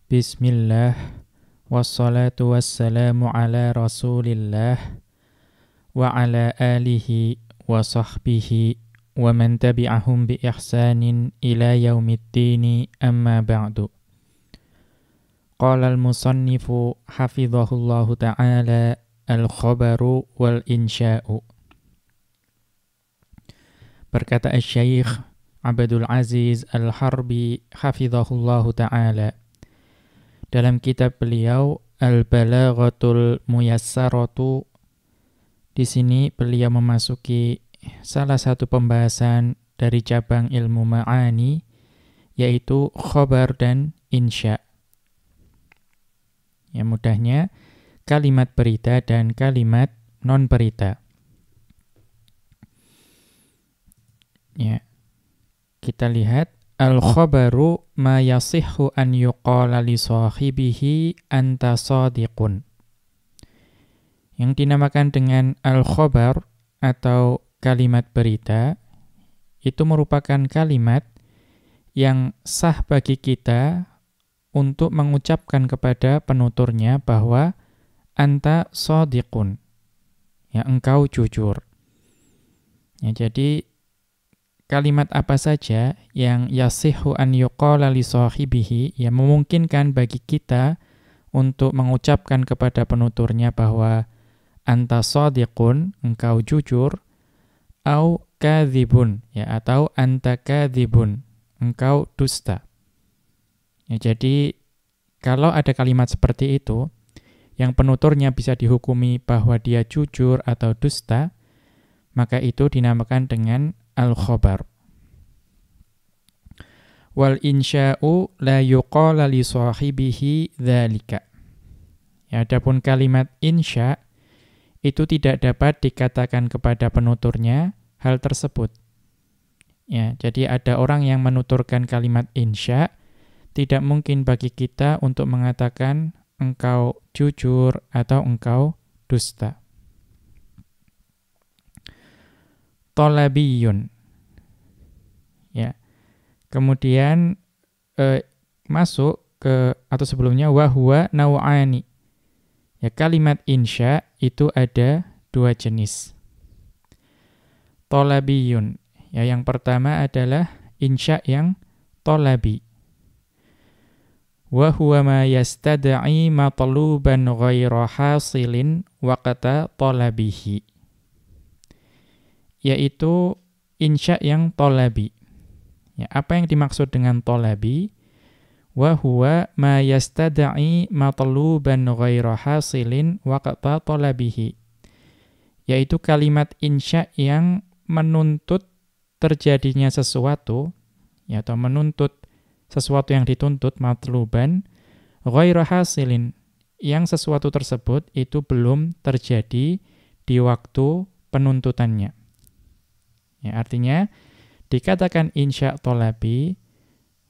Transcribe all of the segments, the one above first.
Bismillah, wassalatu wassalamu ala rasulillah, wa ala alihi wa sahbihi, wa man tabi'ahum bi ihsanin ila yaumiddini amma ba'du. Qala al-musannifu hafidhahullahu ta'ala al-khabaru wal-insya'u. Berkata Asy-Syaikh Abdul Aziz Al-Harbi hafidhahullahu ta'ala dalam kitab beliau Al-Balaghatul Muyassaratu. Di sini beliau memasuki salah satu pembahasan dari cabang ilmu ma'ani, yaitu khabar dan insya. Ya, mudahnya kalimat berita dan kalimat non berita. Ya, kita lihat al-khabaru ma yasihhu an yuqala li sahibihi anta shadiqun. Yang dinamakan dengan al-khabar atau kalimat berita itu merupakan kalimat yang sah bagi kita untuk mengucapkan kepada penuturnya bahwa anta shadiqun. Ya, engkau jujur. Ya, jadi kalimat apa saja yang yasihhu an yuqala li sahibihi, yang memungkinkan bagi kita untuk mengucapkan kepada penuturnya bahwa anta shadiqun, engkau jujur, au kadzibun, ya, atau anta kadzibun, engkau dusta. Ya, jadi kalau ada kalimat seperti itu yang penuturnya bisa dihukumi bahwa dia jujur atau dusta, maka itu dinamakan dengan al-khabar. Wal insya'u la yuqala li sahibihi dzalika. Ya, adapun kalimat insya itu tidak dapat dikatakan kepada penuturnya hal tersebut. Ya, jadi ada orang yang menuturkan kalimat insya, tidak mungkin bagi kita untuk mengatakan engkau jujur atau engkau dusta. Tolabiyun. Ya. Kemudian masuk ke atau sebelumnya wahwa nau'ani. Ya, kalimat insya itu ada dua jenis. Tolabiyun. Ya, yang pertama adalah insya yang tolabi. Wahwa ma yastad'i matluban ghaira hasilin waqta tolabihi. Yaitu insya yang tolabi. Ya, apa yang dimaksud dengan tolabi? Wa huwa ma yastad'i matluban ghaira hasilin waqta tolabihi. Yaitu kalimat insya yang menuntut terjadinya sesuatu, ya, atau menuntut sesuatu yang dituntut, matluban ghaira hasilin, yang sesuatu tersebut itu belum terjadi di waktu penuntutannya. Ya, artinya dikatakan insya tolabi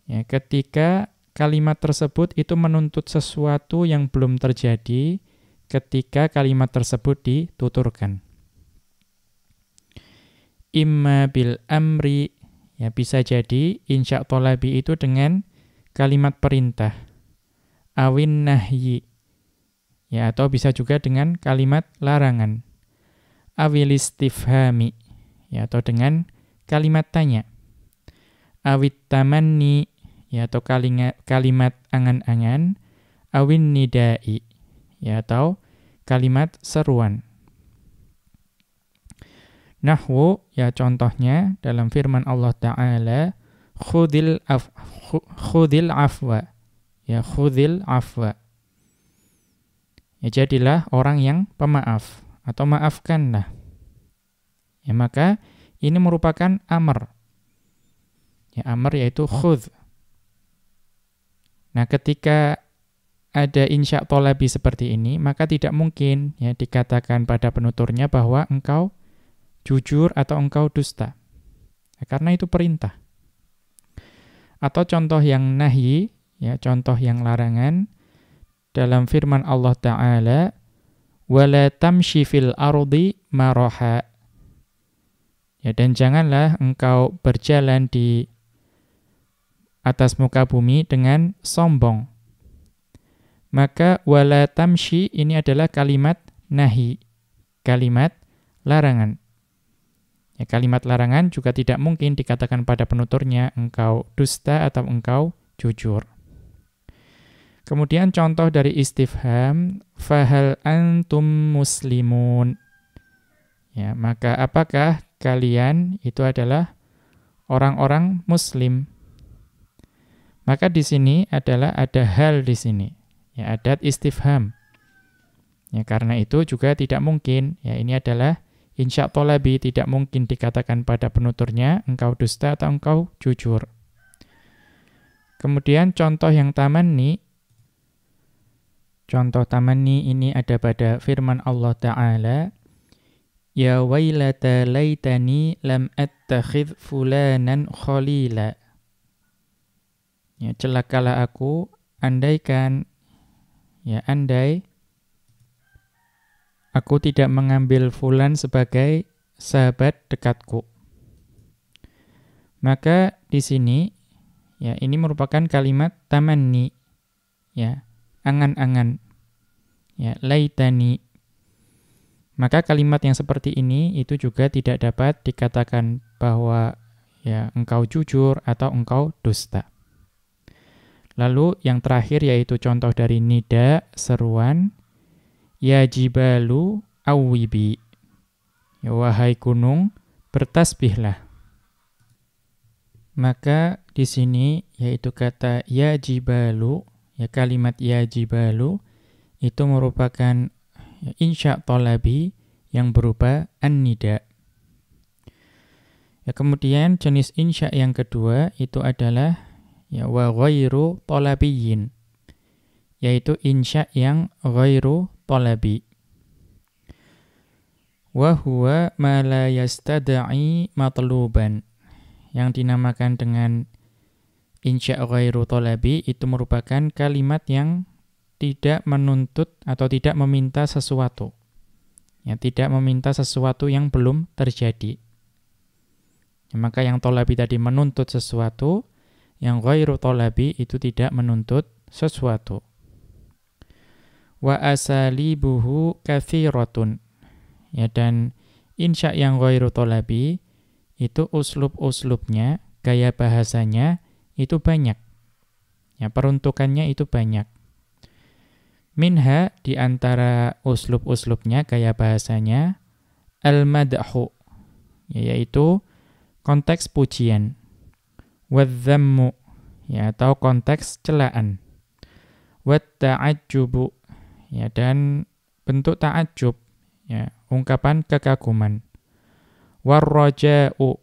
ya, ketika kalimat tersebut itu menuntut sesuatu yang belum terjadi ketika kalimat tersebut dituturkan. Imma bil amri, ya, bisa jadi insya tolabi itu dengan kalimat perintah. Awin nahyi, ya, atau bisa juga dengan kalimat larangan. Awil istifhami, ya, atau dengan kalimat tanya. Awit tamanni, ya, atau kalimat angan-angan. Awin nidai, ya, atau kalimat seruan. Nahwu, ya, contohnya dalam firman Allah Ta'ala, khudil afwa, ya, khudil afwa. Ya, jadilah orang yang pemaaf, atau maafkanlah. Ya, maka ini merupakan amr. Ya, amr yaitu khudh. Nah, ketika ada insya tolabi seperti ini, maka tidak mungkin, ya, dikatakan pada penuturnya bahwa engkau jujur atau engkau dusta. Ya, karena itu perintah. Atau contoh yang nahyi, ya, contoh yang larangan dalam firman Allah Ta'ala, wala tamshi fil ardi maraha. Ya, dan janganlah engkau berjalan di atas muka bumi dengan sombong. Maka wala tamshi ini adalah kalimat nahi, kalimat larangan. Ya, kalimat larangan juga tidak mungkin dikatakan pada penuturnya engkau dusta atau engkau jujur. Kemudian contoh dari istifham, fahal antum muslimun. Ya, maka apakah kalian itu adalah orang-orang muslim? Maka di sini adalah ada hal di sini. Ya, adat istifham. Ya, karena itu juga tidak mungkin, ya ini adalah insya thalabi, tidak mungkin dikatakan pada penuturnya engkau dusta atau engkau jujur. Kemudian contoh yang tamanni. Contoh tamanni ini ada pada firman Allah Ta'ala, ya wailata laitani lam attakhidh fulanan khalila. Ya, celakalah aku, andaikan, ya andai aku tidak mengambil fulan sebagai sahabat dekatku. Maka di sini, ya ini merupakan kalimat tamanni, ya angan-angan, ya laitani. Maka kalimat yang seperti ini itu juga tidak dapat dikatakan bahwa ya engkau jujur atau engkau dusta. Lalu yang terakhir yaitu contoh dari nida, seruan, ya jibalu awwibi. Ya, wahai gunung, bertasbihlah. Maka di sini yaitu kata ya jibalu, ya kalimat ya jibalu itu merupakan ya, insya thalabi yang berupa an-nida. Ya, kemudian jenis insya yang kedua itu adalah ya wa ghairu thalabiyyin, yaitu insya yang ghairu thalabi. Wa huwa ma la yastad'i matluban. Yang dinamakan dengan insya ghairu thalabi itu merupakan kalimat yang tidak menuntut atau tidak meminta sesuatu. Ya, tidak meminta sesuatu yang belum terjadi. Ya, maka yang thalabi tadi menuntut sesuatu, yang ghairu thalabi itu tidak menuntut sesuatu. Wa asalibuhu katsiratun. Ya, dan insya yang ghairu thalabi itu uslub-uslubnya, gaya bahasanya itu banyak. Ya, peruntukannya itu banyak. Minha di antara uslub-uslubnya, gaya bahasanya al-madhu, yaitu konteks pujian. Wadh-dhammu, ya atau konteks celaan. Wat-ta'ajjubu, ya dan bentuk ta'ajjub, ya ungkapan kekaguman. War-raja'u,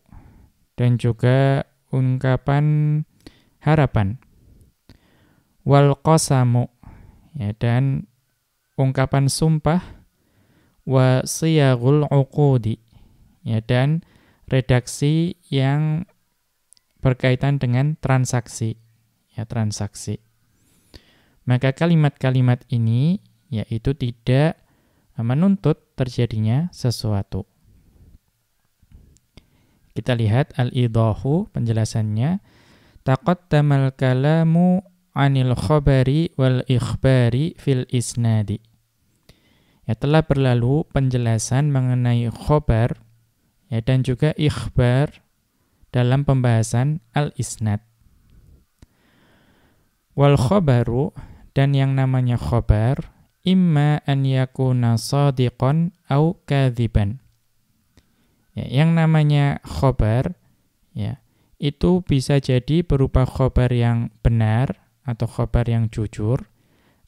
dan juga ungkapan harapan. Wal-qasamu, ya dan ungkapan sumpah. Wa siyaghul uqudi, ya dan redaksi yang berkaitan dengan transaksi, ya transaksi. Maka kalimat-kalimat ini yaitu tidak menuntut terjadinya sesuatu. Kita lihat al-idahu penjelasannya. Taqaddamal kalamu 'anil khabari wal ikhbari fil isnadi. Ya, telah berlalu penjelasan mengenai khabar ya dan juga ikhbar dalam pembahasan al-isnad. Wal khabaru, dan yang namanya khabar, imma an yakuna shadiqan au kadziban. Ya, yang namanya khabar ya itu bisa jadi berupa khabar yang benar atau khabar yang jujur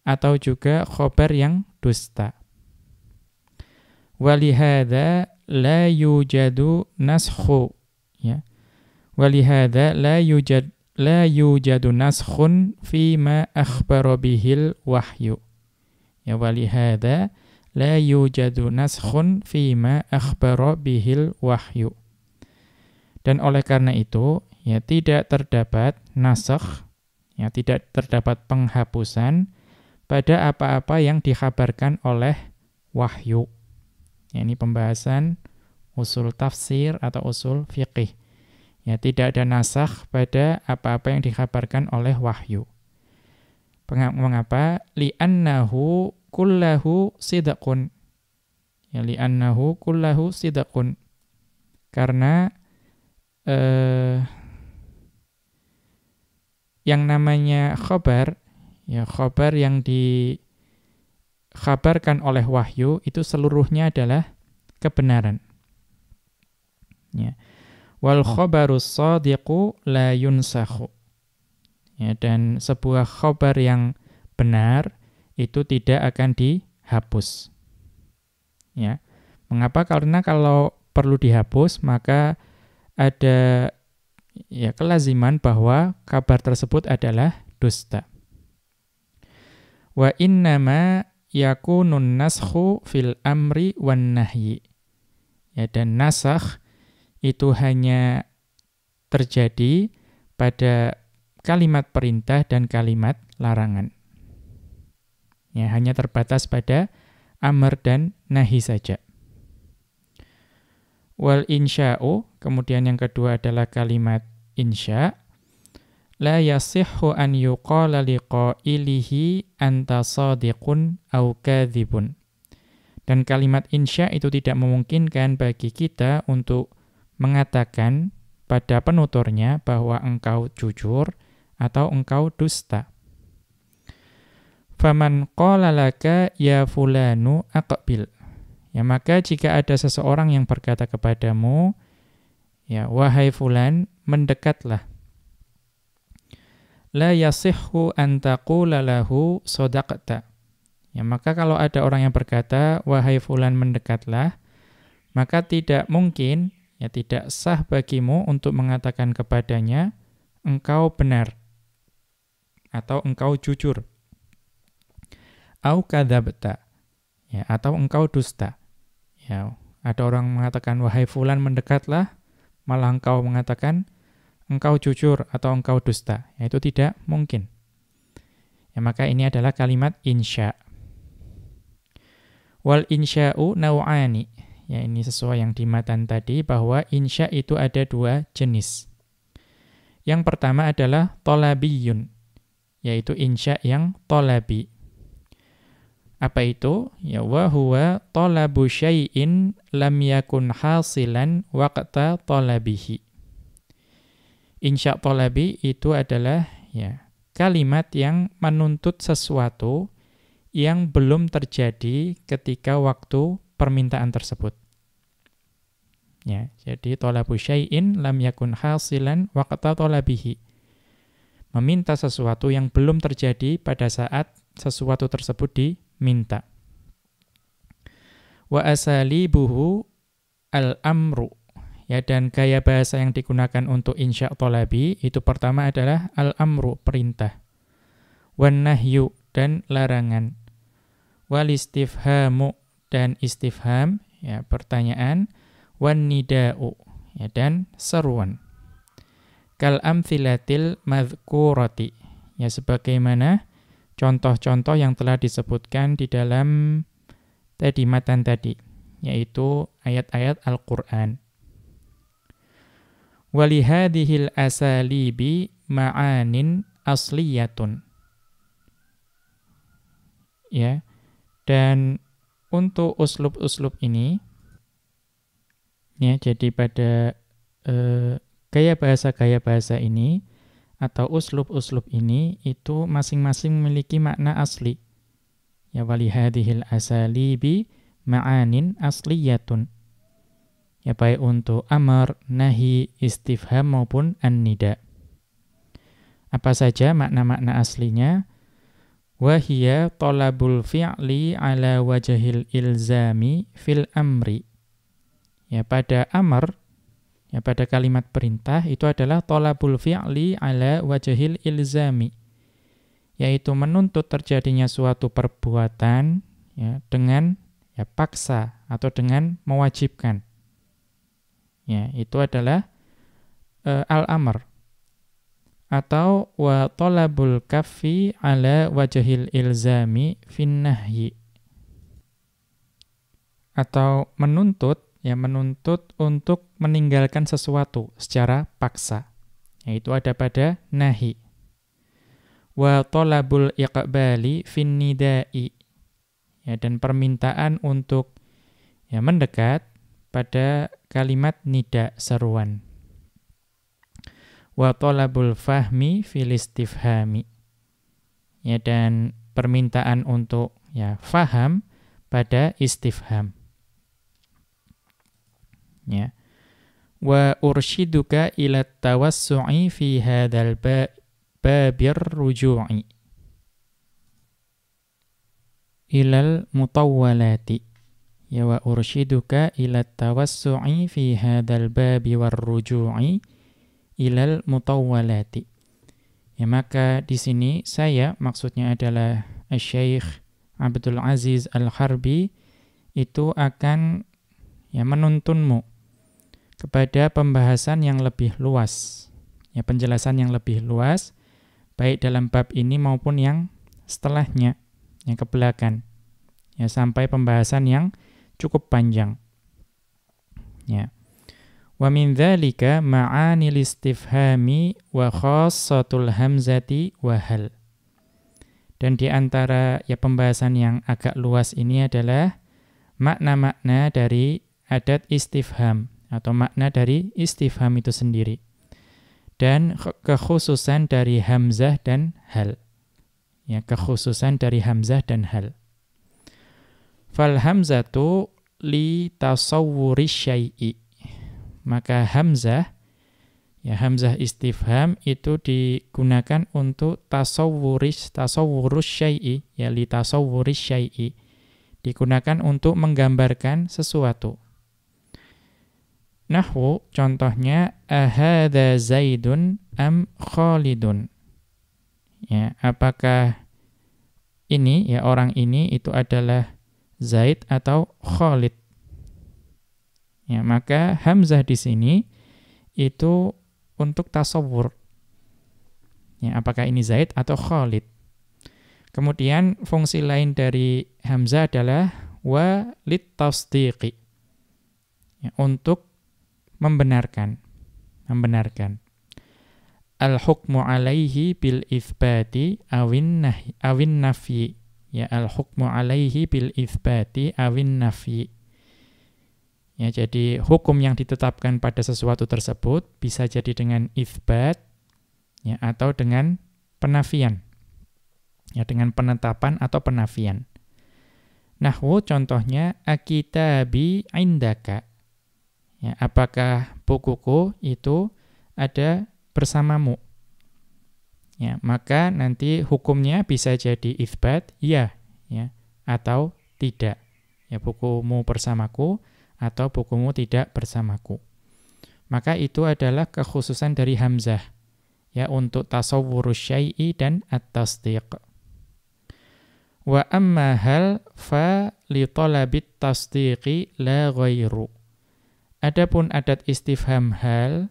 atau juga khabar yang dusta. Walihada la yujadu naskhu, ya. Walihada la yujadu naskhun fima akhbara bihil wahyu. Ya, walihada la yujadu naskhun fima akhbara bihil wahyu. Dan oleh karena itu, ya tidak terdapat nasakh, ya tidak terdapat penghapusan pada apa-apa yang dikhabarkan oleh wahyu. Ya, ini pembahasan usul tafsir atau usul fiqih. Ya, tidak ada nasakh pada apa-apa yang dikhabarkan oleh wahyu. Mengapa? Li'annahu kullahu sidqun. Ya, li'annahu kullahu sidqun. Karena yang namanya khabar, ya khabar yang dikhabarkan oleh wahyu itu seluruhnya adalah kebenaran. Ya. Wal khabarus shadiqu la yunsakhu. Ya, dan sebuah khabar yang benar itu tidak akan dihapus. Ya. Mengapa? Karena kalau perlu dihapus, maka ada ya kelaziman bahwa kabar tersebut adalah dusta. Wa innama yakunun naskhu fil amri wan nahyi. Ya, dan nasakh itu hanya terjadi pada kalimat perintah dan kalimat larangan. Ya, hanya terbatas pada amr dan nahi saja. Wal insya'u, kemudian yang kedua adalah kalimat insya'. La yasihhu an yuqala liqailihi anta shadiqun aw kadzibun. Dan kalimat insya' itu tidak memungkinkan bagi kita untuk mengatakan pada penuturnya bahwa engkau jujur atau engkau dusta. Faman qala laka ya fulanu aqbil. Ya, maka jika ada seseorang yang berkata kepadamu, ya wahai fulan, mendekatlah. La yasihhu an taqula lahu shadaqta. Ya, maka kalau ada orang yang berkata, wahai fulan, mendekatlah, maka tidak mungkin, ya tidak sah bagimu untuk mengatakan kepadanya, engkau benar atau engkau jujur. Au kadzabta. Ya, atau engkau dusta. Ya, ada orang mengatakan wahai fulan mendekatlah, malah engkau mengatakan engkau jujur atau engkau dusta. Ya, itu tidak mungkin. Ya, maka ini adalah kalimat insya. Wal insya'u naw'ani. Ya, ini sesuai yang di matan tadi bahwa insya itu ada dua jenis. Yang pertama adalah tolabiyun, yaitu insya yang tolabi. Apa itu? Ya, wa huwa talabu syai'in lam yakun hasilan waqta talabihi. Insya talabi itu adalah ya kalimat yang menuntut sesuatu yang belum terjadi ketika waktu permintaan tersebut. Ya, jadi talabu syai'in lam yakun hasilan waqta talabihi. Meminta sesuatu yang belum terjadi pada saat sesuatu tersebut diminta. Wa asalibuhu al-amru. Ya, dan gaya bahasa yang digunakan untuk insya talabi itu pertama adalah al-amru, perintah. Wan nahyu, dan larangan. Wal istifhamu, dan istifham, ya pertanyaan. Wan nida'u, ya dan seruan. Kal amthilatil madhkurati, ya sebagaimana contoh-contoh yang telah disebutkan di dalam tadi matan tadi, yaitu ayat-ayat Al-Qur'an. Walihadihil asalibi ma'anin asliyatun. Ya, dan untuk uslub-uslub ini, ya jadi pada gaya bahasa ini atau uslub-uslub ini itu masing-masing memiliki makna asli. Ya, walihadihil asalibi ma'anin asliyatun. Ya, baik untuk amar, nahi, istifham maupun an-nida. Apa saja makna-makna aslinya? Wahiya talabul fi'li ala wajhil ilzami fil amri. Ya, pada amar, ya pada kalimat perintah itu adalah talabul fi'li ala wajhil ilzami, yaitu menuntut terjadinya suatu perbuatan ya dengan ya paksa atau dengan mewajibkan. Ya, itu adalah al-amr. Atau wa talabul kaffi ala wajhil ilzami fin nahyi. Atau menuntut untuk meninggalkan sesuatu secara paksa. Yaitu ada pada nahi. Wa talabul iqbali fin nidai. Ya, dan permintaan untuk ya mendekat pada kalimat nida seruan. Wa talabul fahmi fil istifhami. Ya, dan permintaan untuk ya faham pada istifham. Ya. Wa urshiduka ila tawassu'i fi hadzal babir ruju'i ilal mutawwalati. Ya, wa urshiduka ila tawassu'i fi hadzal babi war ruju'i ilal mutawwalati. Ya, maka di sini saya maksudnya adalah Syekh Abdul Aziz Al-Harbi itu akan ya menuntunmu kepada pembahasan yang lebih luas. Ya, penjelasan yang lebih luas baik dalam bab ini maupun yang setelahnya, yang ke belakang. Ya, sampai pembahasan yang cukup panjang. Ya. Wa min dzalika ma'anil istifhami wa khassatul hamzati wa hal. Dan di antara ya pembahasan yang agak luas ini adalah makna-makna dari adat istifham atau makna dari istifham itu sendiri. Dan kekhususan dari hamzah dan hal. Ya, kekhususan dari hamzah dan hal. Fal hamzatu li tasawwuri syai'i. Maka hamzah, ya hamzah istifham itu digunakan untuk tasawwurus syai'i, ya li tasawwuris syai'i. Digunakan untuk menggambarkan sesuatu. Nahwu, contohnya, ahadza Zaidun am Khalidun. Ya, apakah ini, ya orang ini itu adalah Zaid atau Khalid? Ya, maka hamzah di sini itu untuk tasawwur. Ya, apakah ini Zaid atau Khalid? Kemudian fungsi lain dari hamzah adalah wa litasdiqi. Ya, untuk membenarkan. Al-hukmu alaihi bil itsbati awin nafyi. Ya, al-hukmu alaihi bil itsbati awin nafyi. Ya, jadi hukum yang ditetapkan pada sesuatu tersebut bisa jadi dengan itsbat, ya, atau dengan penafian. Ya, dengan penetapan atau penafian. Nahwu, contohnya, akitabi indaka. Ya, apakah bukuku itu ada bersamamu? Ya, maka nanti hukumnya bisa jadi itsbat, ya, atau tidak. Ya, bukumu bersamaku atau bukumu tidak bersamaku. Maka itu adalah kekhususan dari hamzah, ya, untuk tasawwurus syai'i dan at-tasdiq. Wa amma hal fa li talabit tasdiqi la ghairu. Adapun adat istifham hal,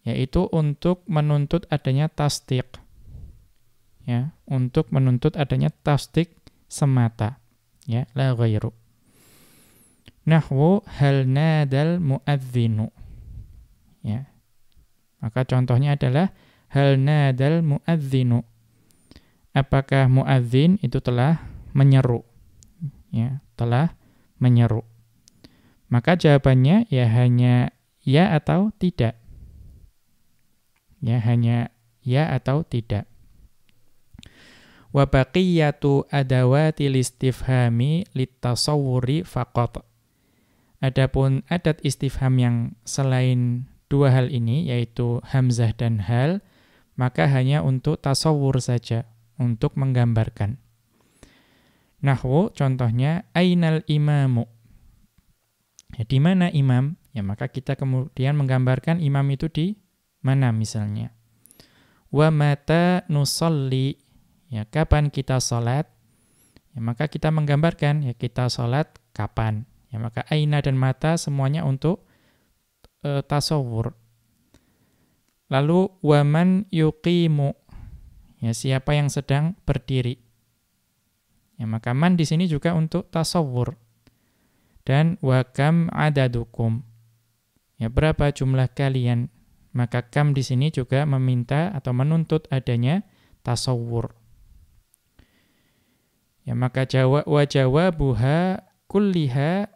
yaitu untuk menuntut adanya tasdiq. Ya, untuk menuntut adanya tasdiq semata, ya, la ghairu. Nahwu hal nadal muadzinu. Ya. Maka contohnya adalah hal nadal muadzinu. Apakah muadzin itu telah menyeru? Ya, telah menyeru. Maka jawabannya ya hanya ya atau tidak. Ya, hanya ya atau tidak. Wa baqiyatu adawatil istifhami litasawwuri faqat. Adapun adat istifham yang selain dua hal ini, yaitu hamzah dan hal, maka hanya untuk tasawwur saja, untuk menggambarkan. Nahwu, contohnya, ainal imamu. Ya, di mana imam? Ya, maka kita kemudian menggambarkan imam itu di mana misalnya. Wa mata nusalli. Ya, kapan kita salat? Ya, maka kita menggambarkan, ya, kita salat kapan? Ya, maka aina dan mata semuanya untuk tasawwur. Lalu waman yuqimu. Ya, siapa yang sedang berdiri? Ya, maka man di sini juga untuk tasawwur. Dan wa kam adadukum. Ya, berapa jumlah kalian? Maka kam di sini juga meminta atau menuntut adanya tasawwur. Ya, maka wa jawabuha kulliha,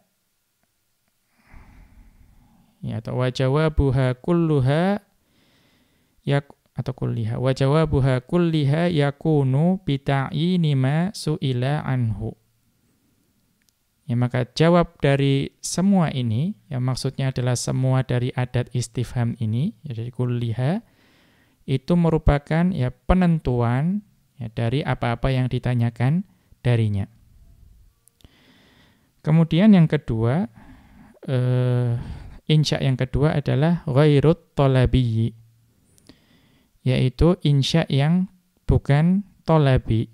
ya, atau wa jawabuha kulluha atau kulliha, wa jawabuha kulliha yakunu bita'yini ma su'ila anhu. Ya, maka jawab dari semua ini, yang maksudnya adalah semua dari adat istifham ini, ya, dari kulliha, itu merupakan ya penentuan ya, dari apa-apa yang ditanyakan darinya. Kemudian yang kedua, insya yang kedua adalah ghairut tolabiyyi, yaitu insya yang bukan tolabi.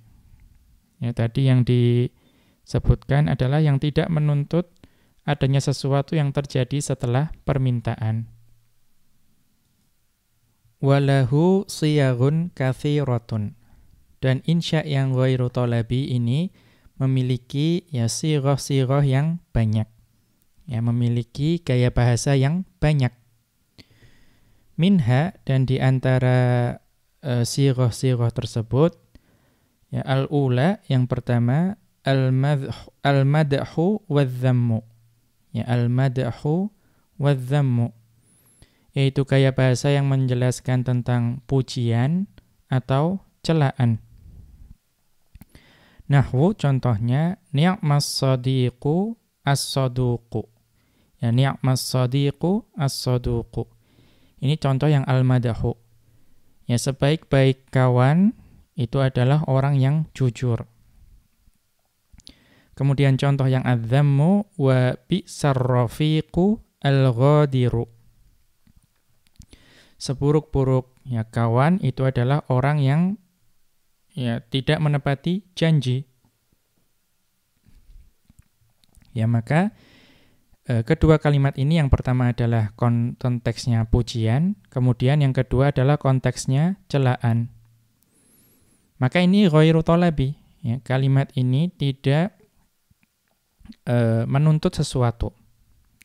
Ya, tadi yang disebutkan adalah yang tidak menuntut adanya sesuatu yang terjadi setelah permintaan. Walahu siyagun katsiratun. Dan insya yang ghairu tolabi ini memiliki ya sirah-sirah yang banyak. Ya, memiliki gaya bahasa yang banyak. Minha, dan di antara sirah-sirah tersebut, ya, al-ula, yang pertama, al-madhu wadh-dhammu. Ya, al-madhu wadh-dhammu, yaitu gaya bahasa yang menjelaskan tentang pujian atau celaan. Nahwu, contohnya, ni'mas sadiqu as-saduqu. Ya, ni'mas sadiqu as-saduqu. Ini contoh yang al-madahu. Ya, sebaik-baik kawan itu adalah orang yang jujur. Kemudian contoh yang adzammu, wa bi'sar rafiqu al-ghadiru. Seburuk-buruk ya kawan itu adalah orang yang ya tidak menepati janji. Ya, maka kedua kalimat ini, yang pertama adalah konteksnya pujian, kemudian yang kedua adalah konteksnya celaan. Maka ini ghairu talabi, ya, kalimat ini tidak menuntut sesuatu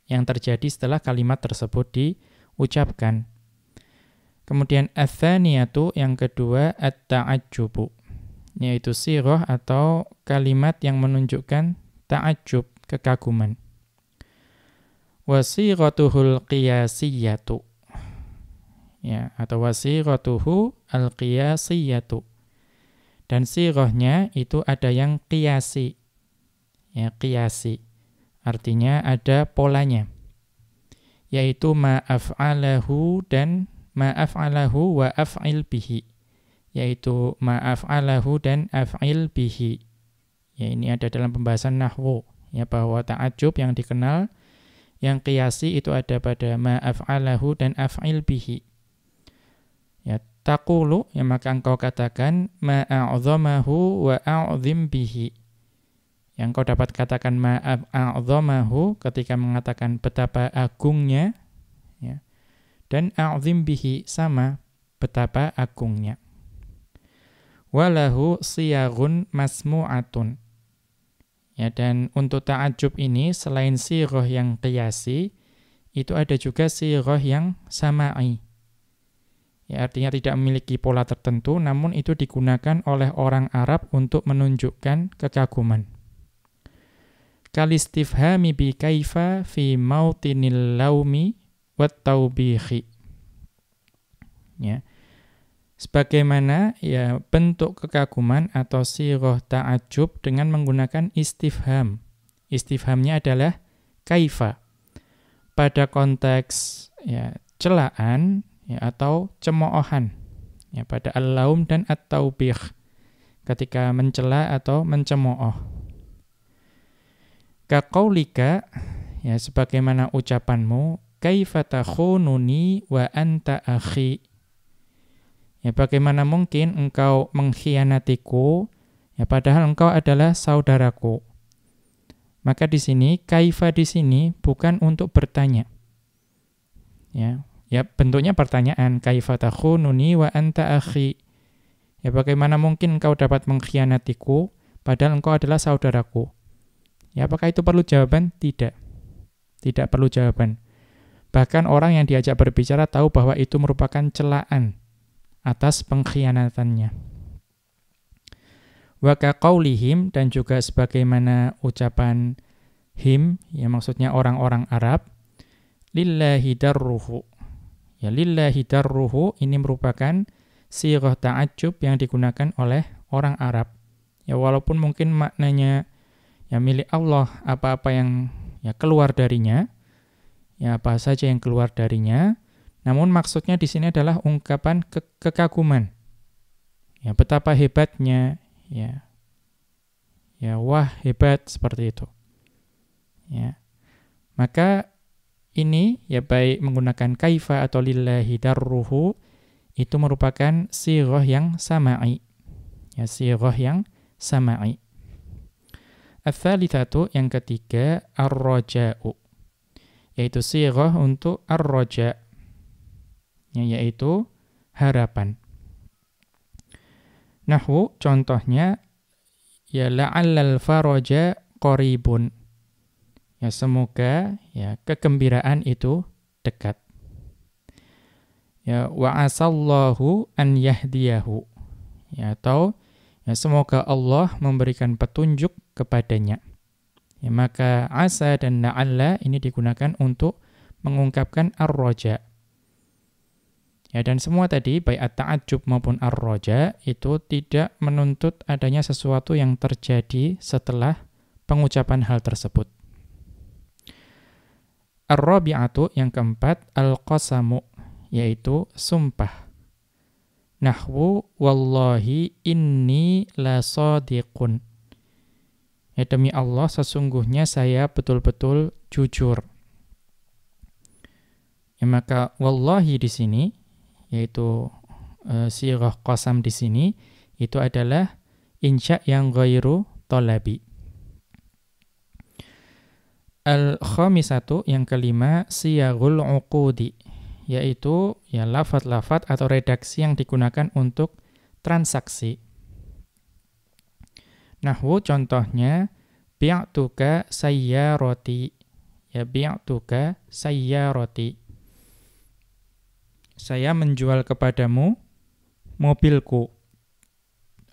yang terjadi setelah kalimat tersebut diucapkan. Kemudian ats-tsaniyatu, yang kedua, at-ta'ajjubu, yaitu sirah atau kalimat yang menunjukkan ta'ajjub, kekaguman. Wasighatuhul qiyasiyatu, ya, atau wasighatuhu al-qiyasiyatu. Dan sirahnya itu ada yang qiyasi. Ya, qiyasi. Artinya ada polanya. Yaitu ma'af'alahu dan ma'af'alahu wa af'il bihi. Yaitu ma'af'alahu dan af'il bihi. Ya, ini ada dalam pembahasan nahwu. Ya, bahwa ta'ajub yang dikenal, yang qiyasi itu ada pada ma'af'alahu dan af'il bihi. Ya, taqulu, ya, maka engkau katakan ma'a'zamahu wa a'zim bihi. Yang kau dapat katakan ma'a'zamahu ketika mengatakan betapa agungnya, ya, dan a'zim bihi sama betapa agungnya. Walahu siyaghun masmu'atun. Ya, dan untuk ta'ajub ini selain sirah yang qiyasi, itu ada juga sirah yang sama'i. Ya, artinya tidak memiliki pola tertentu, namun itu digunakan oleh orang Arab untuk menunjukkan kekaguman. Kalistifhami bi kaifa fi mautinil laumi wat taubihi. Ya. Sebagaimana ya bentuk kekaguman atau sirah ta'ajub dengan menggunakan istifham. Istifhamnya adalah kaifa. Pada konteks ya celaan ya, atau cemoohan. Ya, pada al-laum dan at-taubih. Ketika mencela atau mencemooh. Kaqaulika, ya, sebagaimana ucapanmu, kaifa takhununi wa anta akhi. Ya, bagaimana mungkin engkau mengkhianatiku, ya, padahal engkau adalah saudaraku. Maka di sini kaifa di sini bukan untuk bertanya. Ya, bentuknya pertanyaan, kaifa takhununi wa anta akhi. Ya, bagaimana mungkin engkau dapat mengkhianatiku padahal engkau adalah saudaraku. Ya, apakah itu perlu jawaban? Tidak. Tidak perlu jawaban. Bahkan orang yang diajak berbicara tahu bahwa itu merupakan celaan atas pengkhianatannya. Wa kaqaulihim, dan juga sebagaimana ucapan him, ya maksudnya orang-orang Arab, lillahi darruhu. Ya, lillahi darruhu ini merupakan sighah ta'ajjub yang digunakan oleh orang Arab. Ya, walaupun mungkin maknanya ya milik Allah, apa-apa yang ya keluar darinya, ya apa saja yang keluar darinya, namun maksudnya di sini adalah ungkapan kekaguman. Ya, betapa hebatnya, ya. Ya, wah hebat, seperti itu. Ya. Maka ini ya baik menggunakan kaifa atau lillahi darruhu itu merupakan sighah yang sama'i. Ya, sighah yang sama'i. Ats-tsalitsatu, yang ketiga, ar-raja'u. Yaitu sighah untuk ar-raja'. Ya, yaitu harapan. Nahwu, contohnya, ya la'allal faraja qaribun. Ya, semoga ya kegembiraan itu dekat. Ya, wa asallahu an yahdiyahu. Ya, atau ya semoga Allah memberikan petunjuk kepadanya. Ya, maka asa dan la'alla ini digunakan untuk mengungkapkan ar-raja. Ya, dan semua tadi, baik at-ta'ajjub maupun ar-raja, itu tidak menuntut adanya sesuatu yang terjadi setelah pengucapan hal tersebut. Ar-rabi'atu, yang keempat, al-qasamu, yaitu sumpah. Nahwu wallahi inni la shadiqun. Ya, demi Allah sesungguhnya saya betul-betul jujur. Ya, maka wallahi di sini, yaitu sighah qasam di sini, itu adalah insya yang ghairu talabi. Al-khamisatu, yang kelima, siyaghul uqudi, yaitu ya lafadz-lafadz atau redaksi yang digunakan untuk transaksi. Nahwu, contohnya, bi'tuka sayyarati. Ya, bi'tuka sayyarati. Saya menjual kepadamu mobilku.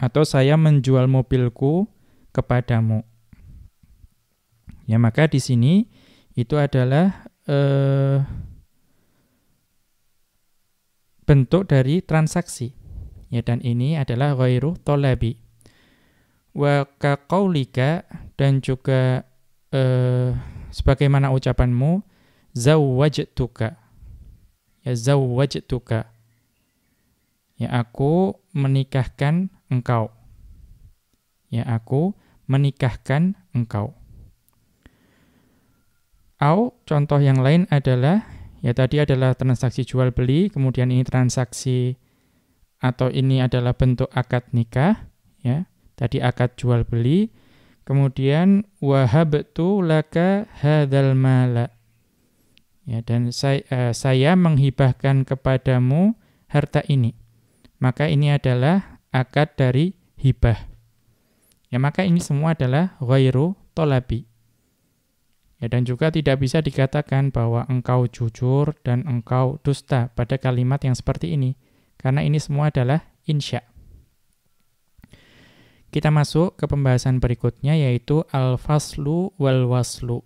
Atau saya menjual mobilku kepadamu. Ya, maka di sini itu adalah bentuk dari transaksi. Ya, dan ini adalah ghairu thalabi. Wa kaqaulika, dan juga sebagaimana ucapanmu, zawwajtuka. Ya, zawwajtuka. Ya, aku menikahkan engkau. Ya, aku menikahkan engkau. Au, contoh yang lain adalah, ya tadi adalah transaksi jual beli, kemudian ini transaksi atau ini adalah bentuk akad nikah, ya. Tadi akad jual beli, kemudian wahabtu laka hadzal mala. Ya, dan saya menghibahkan kepadamu harta ini. Maka ini adalah akad dari hibah. Ya, maka ini semua adalah ghairu thalabi. Ya, dan juga tidak bisa dikatakan bahwa engkau jujur dan engkau dusta pada kalimat yang seperti ini. Karena ini semua adalah insya. Kita masuk ke pembahasan berikutnya, yaitu al-faslu wal-waslu.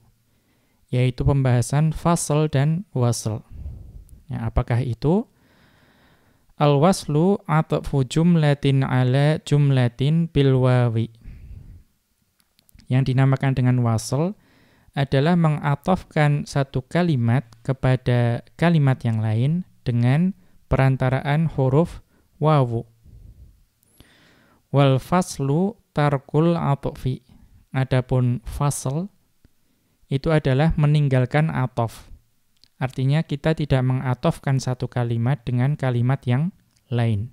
Yaitu pembahasan fasl dan wasl. Ya, apakah itu? Al-waslu atfu jumlatin ala jumlatin bil wawi. Yang dinamakan dengan wasl adalah mengatofkan satu kalimat kepada kalimat yang lain dengan perantaraan huruf wawu. Wal faslu tarkul atfi. Adapun fasl itu adalah meninggalkan atof. Artinya kita tidak mengatofkan satu kalimat dengan kalimat yang lain.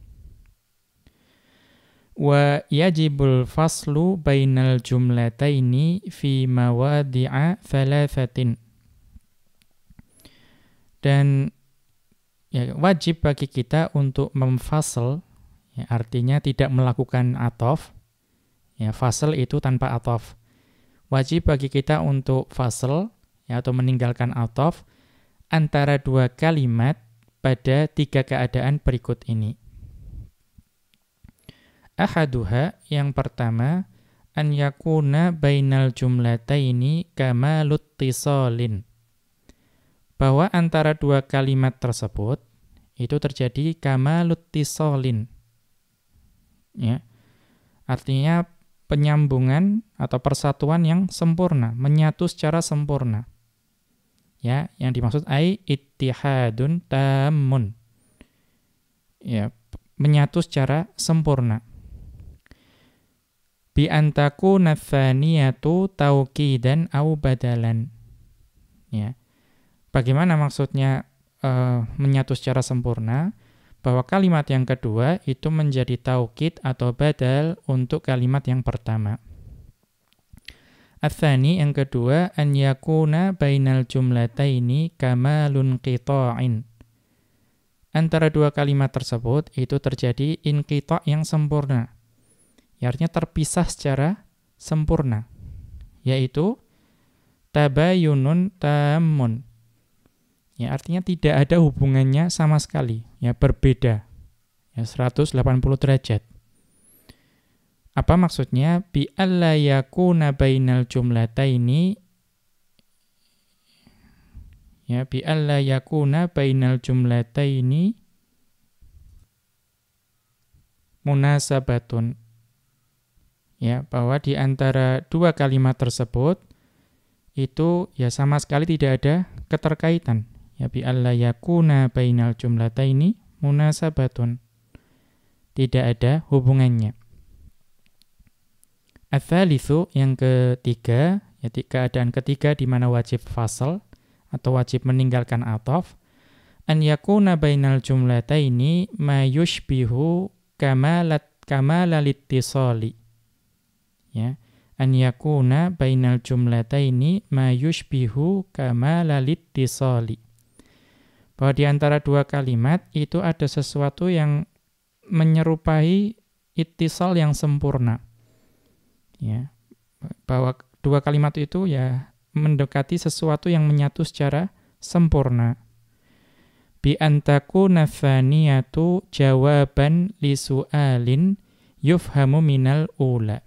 Wa yajibul faslu bainal jumlataini fi mawadhi'a thalathatin. Dan ya, wajib bagi kita untuk memfasl, ya, artinya tidak melakukan atof. Ya, fasl itu tanpa atof. Wajib bagi kita untuk fasl, ya, atau meninggalkan atof antara dua kalimat pada tiga keadaan berikut ini. Ahaduha, yang pertama, an yakuna bainal jumlataini kamalut tisalin. Bahwa antara dua kalimat tersebut itu terjadi kamalut tisalin. Ya. Artinya penyambungan atau persatuan yang sempurna, menyatu secara sempurna. Ya, yang dimaksud ai ittihadun tammun. Ya, menyatu secara sempurna. Bi antaku nathaniyatu tauqidan au badalan. Ya. Bagaimana maksudnya menyatu secara sempurna? Bahwa kalimat yang kedua itu menjadi taukid atau badal untuk kalimat yang pertama. Ats-tsani, yang kedua, an yakuna bainal jumlataini kamalun qita'in. Antara dua kalimat tersebut itu terjadi inqita' yang sempurna. Ya, artinya terpisah secara sempurna, yaitu tabayunun tammun. Ya, artinya tidak ada hubungannya sama sekali, ya, berbeda. Ya, 180 derajat. Apa maksudnya? Bi alla yakuna bainal jumlataini, ya, bi alla yakuna bainal jumlataini munasabatun. Ya, bahwa di antara dua kalimat tersebut itu ya sama sekali tidak ada keterkaitan. Ya, bi alla yakuna bainal jumlataini munasabatun. Tidak ada hubungannya. Ats-tsalitsu, yang ketiga, ya, keadaan ketiga di mana wajib fasal atau wajib meninggalkan ataf, an yakuna bainal jumlataini ma yushbihu kamalalittisali. Ya, an yakuna bainal jumlataini ma yushbihu kamalalittisali. Bahwa di antara dua kalimat itu ada sesuatu yang menyerupai ittisal yang sempurna. Ya, bahwa dua kalimat itu ya mendekati sesuatu yang menyatu secara sempurna. Bi antakuna tsaniyatu jawaban li su'alin yufhamu minal ula.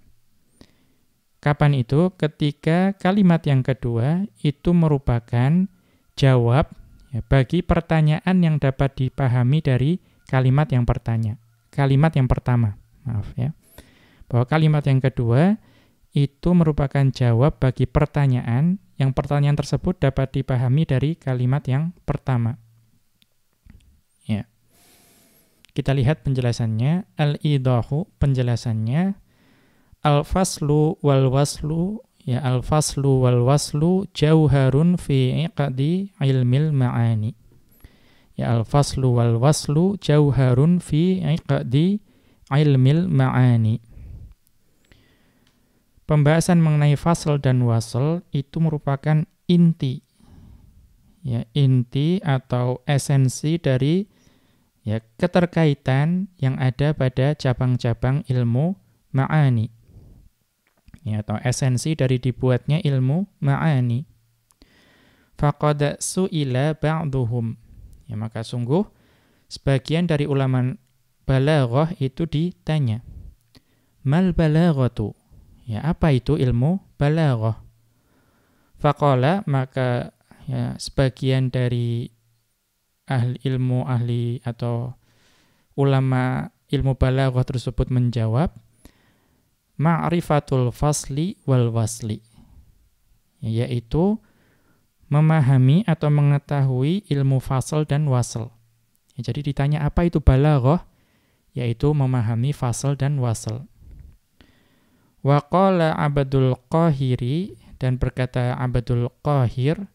Kapan itu? Ketika kalimat yang kedua itu merupakan jawab, ya, bagi pertanyaan yang dapat dipahami dari kalimat yang pertama. Maaf, ya. Bahwa kalimat yang kedua itu merupakan jawab bagi pertanyaan yang pertanyaan tersebut dapat dipahami dari kalimat yang pertama. Ya. Kita lihat penjelasannya. Al-idahu, penjelasannya. Al-faslu wal waslu, ya, al-faslu wal waslu jauharun fi iqdi ilmil ma'ani. Ya, al-faslu wal waslu jauharun fi iqdi ilmil ma'ani. Pembahasan mengenai fasl dan wasl itu merupakan inti. Ya, inti atau esensi dari, ya, keterkaitan yang ada pada cabang-cabang ilmu ma'ani. Ya, atau esensi dari dibuatnya ilmu ma'ani. Faqad su'ila ba'duhum. Ya, maka sungguh sebagian dari ulama balaghah itu ditanya. Mal balaghatu? Ya, apa itu ilmu balaghah? Faqala, maka ya sebagian dari ahli atau ulama ilmu balaghah tersebut menjawab, ma'rifatul fasli wal wasli, yaitu memahami atau mengetahui ilmu fasl dan wasl. Ya, jadi ditanya apa itu balaghah, yaitu memahami fasl dan wasl. Wa qala Abdul Qahiri, dan berkata Abdul Qahir,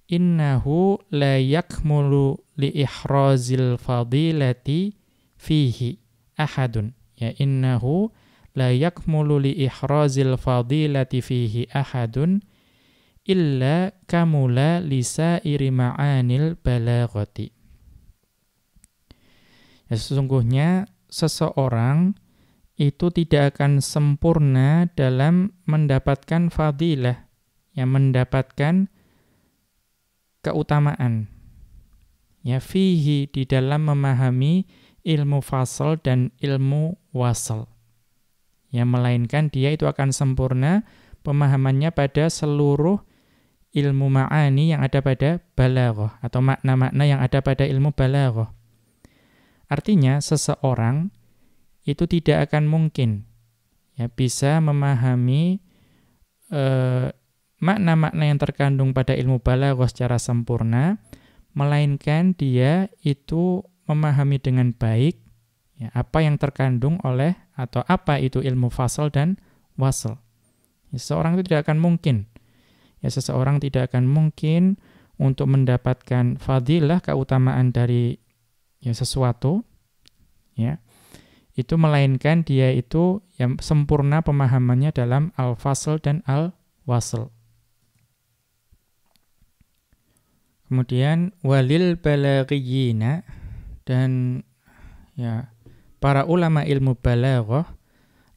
innahu la yakmulu li ihrazil fadilati fihi ahadun. Ya, innahu la yakmulu li ihrazil fadilati fihi ahadun illa kamula lisairi ma'anil balaghati. Ya, sesungguhnya seseorang itu tidak akan sempurna dalam mendapatkan fadilah, yang mendapatkan keutamaan. Ya, fihi, di dalam memahami ilmu fasl dan ilmu wasl. Ya, melainkan dia itu akan sempurna pemahamannya pada seluruh ilmu ma'ani yang ada pada balaghah atau makna-makna yang ada pada ilmu balaghah. Artinya seseorang itu tidak akan mungkin ya bisa memahami makna-makna yang terkandung pada ilmu balaghah secara sempurna, melainkan dia itu memahami dengan baik ya, apa yang terkandung oleh atau apa itu ilmu fasl dan wasl. Ya, seseorang itu tidak akan mungkin. Ya, seseorang tidak akan mungkin untuk mendapatkan fadilah, keutamaan dari ya sesuatu, ya, itu melainkan dia itu yang sempurna pemahamannya dalam al-fasl dan al-wasl. Kemudian walil balaghiyina, dan ya para ulama ilmu balaghah,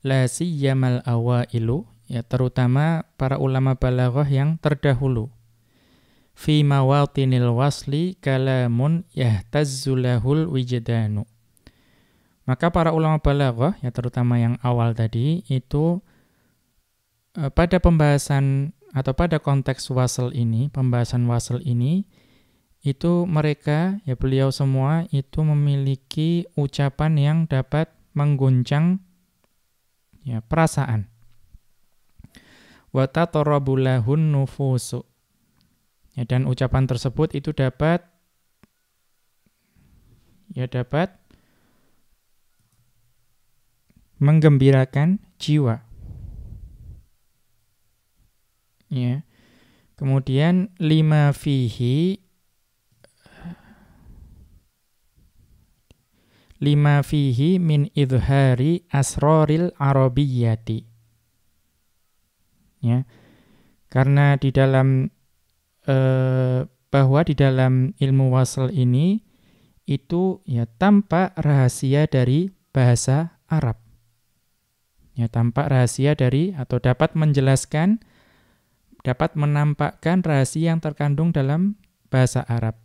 la siyyamal awailu, ya terutama para ulama balaghah yang terdahulu, fi mawatinil wasli kalamun yahtazzu lahul wijdanu. Maka para ulama balaghah, ya terutama yang awal tadi, itu pada pembahasan atau pada konteks wasl ini, pembahasan wasl ini, itu mereka, ya beliau semua itu memiliki ucapan yang dapat mengguncang ya perasaan. Wa tatarrabu lahun nufusu. Ya, dan ucapan tersebut itu dapat menggembirakan jiwa. Ya. Kemudian lima fihi min idhari asraril arabiyyati. Ya. Karena di dalam bahwa di dalam ilmu wasl ini itu ya tampak rahasia dari bahasa Arab. Ya, tampak rahasia dari atau dapat menjelaskan, dapat menampakkan rahasia yang terkandung dalam bahasa Arab.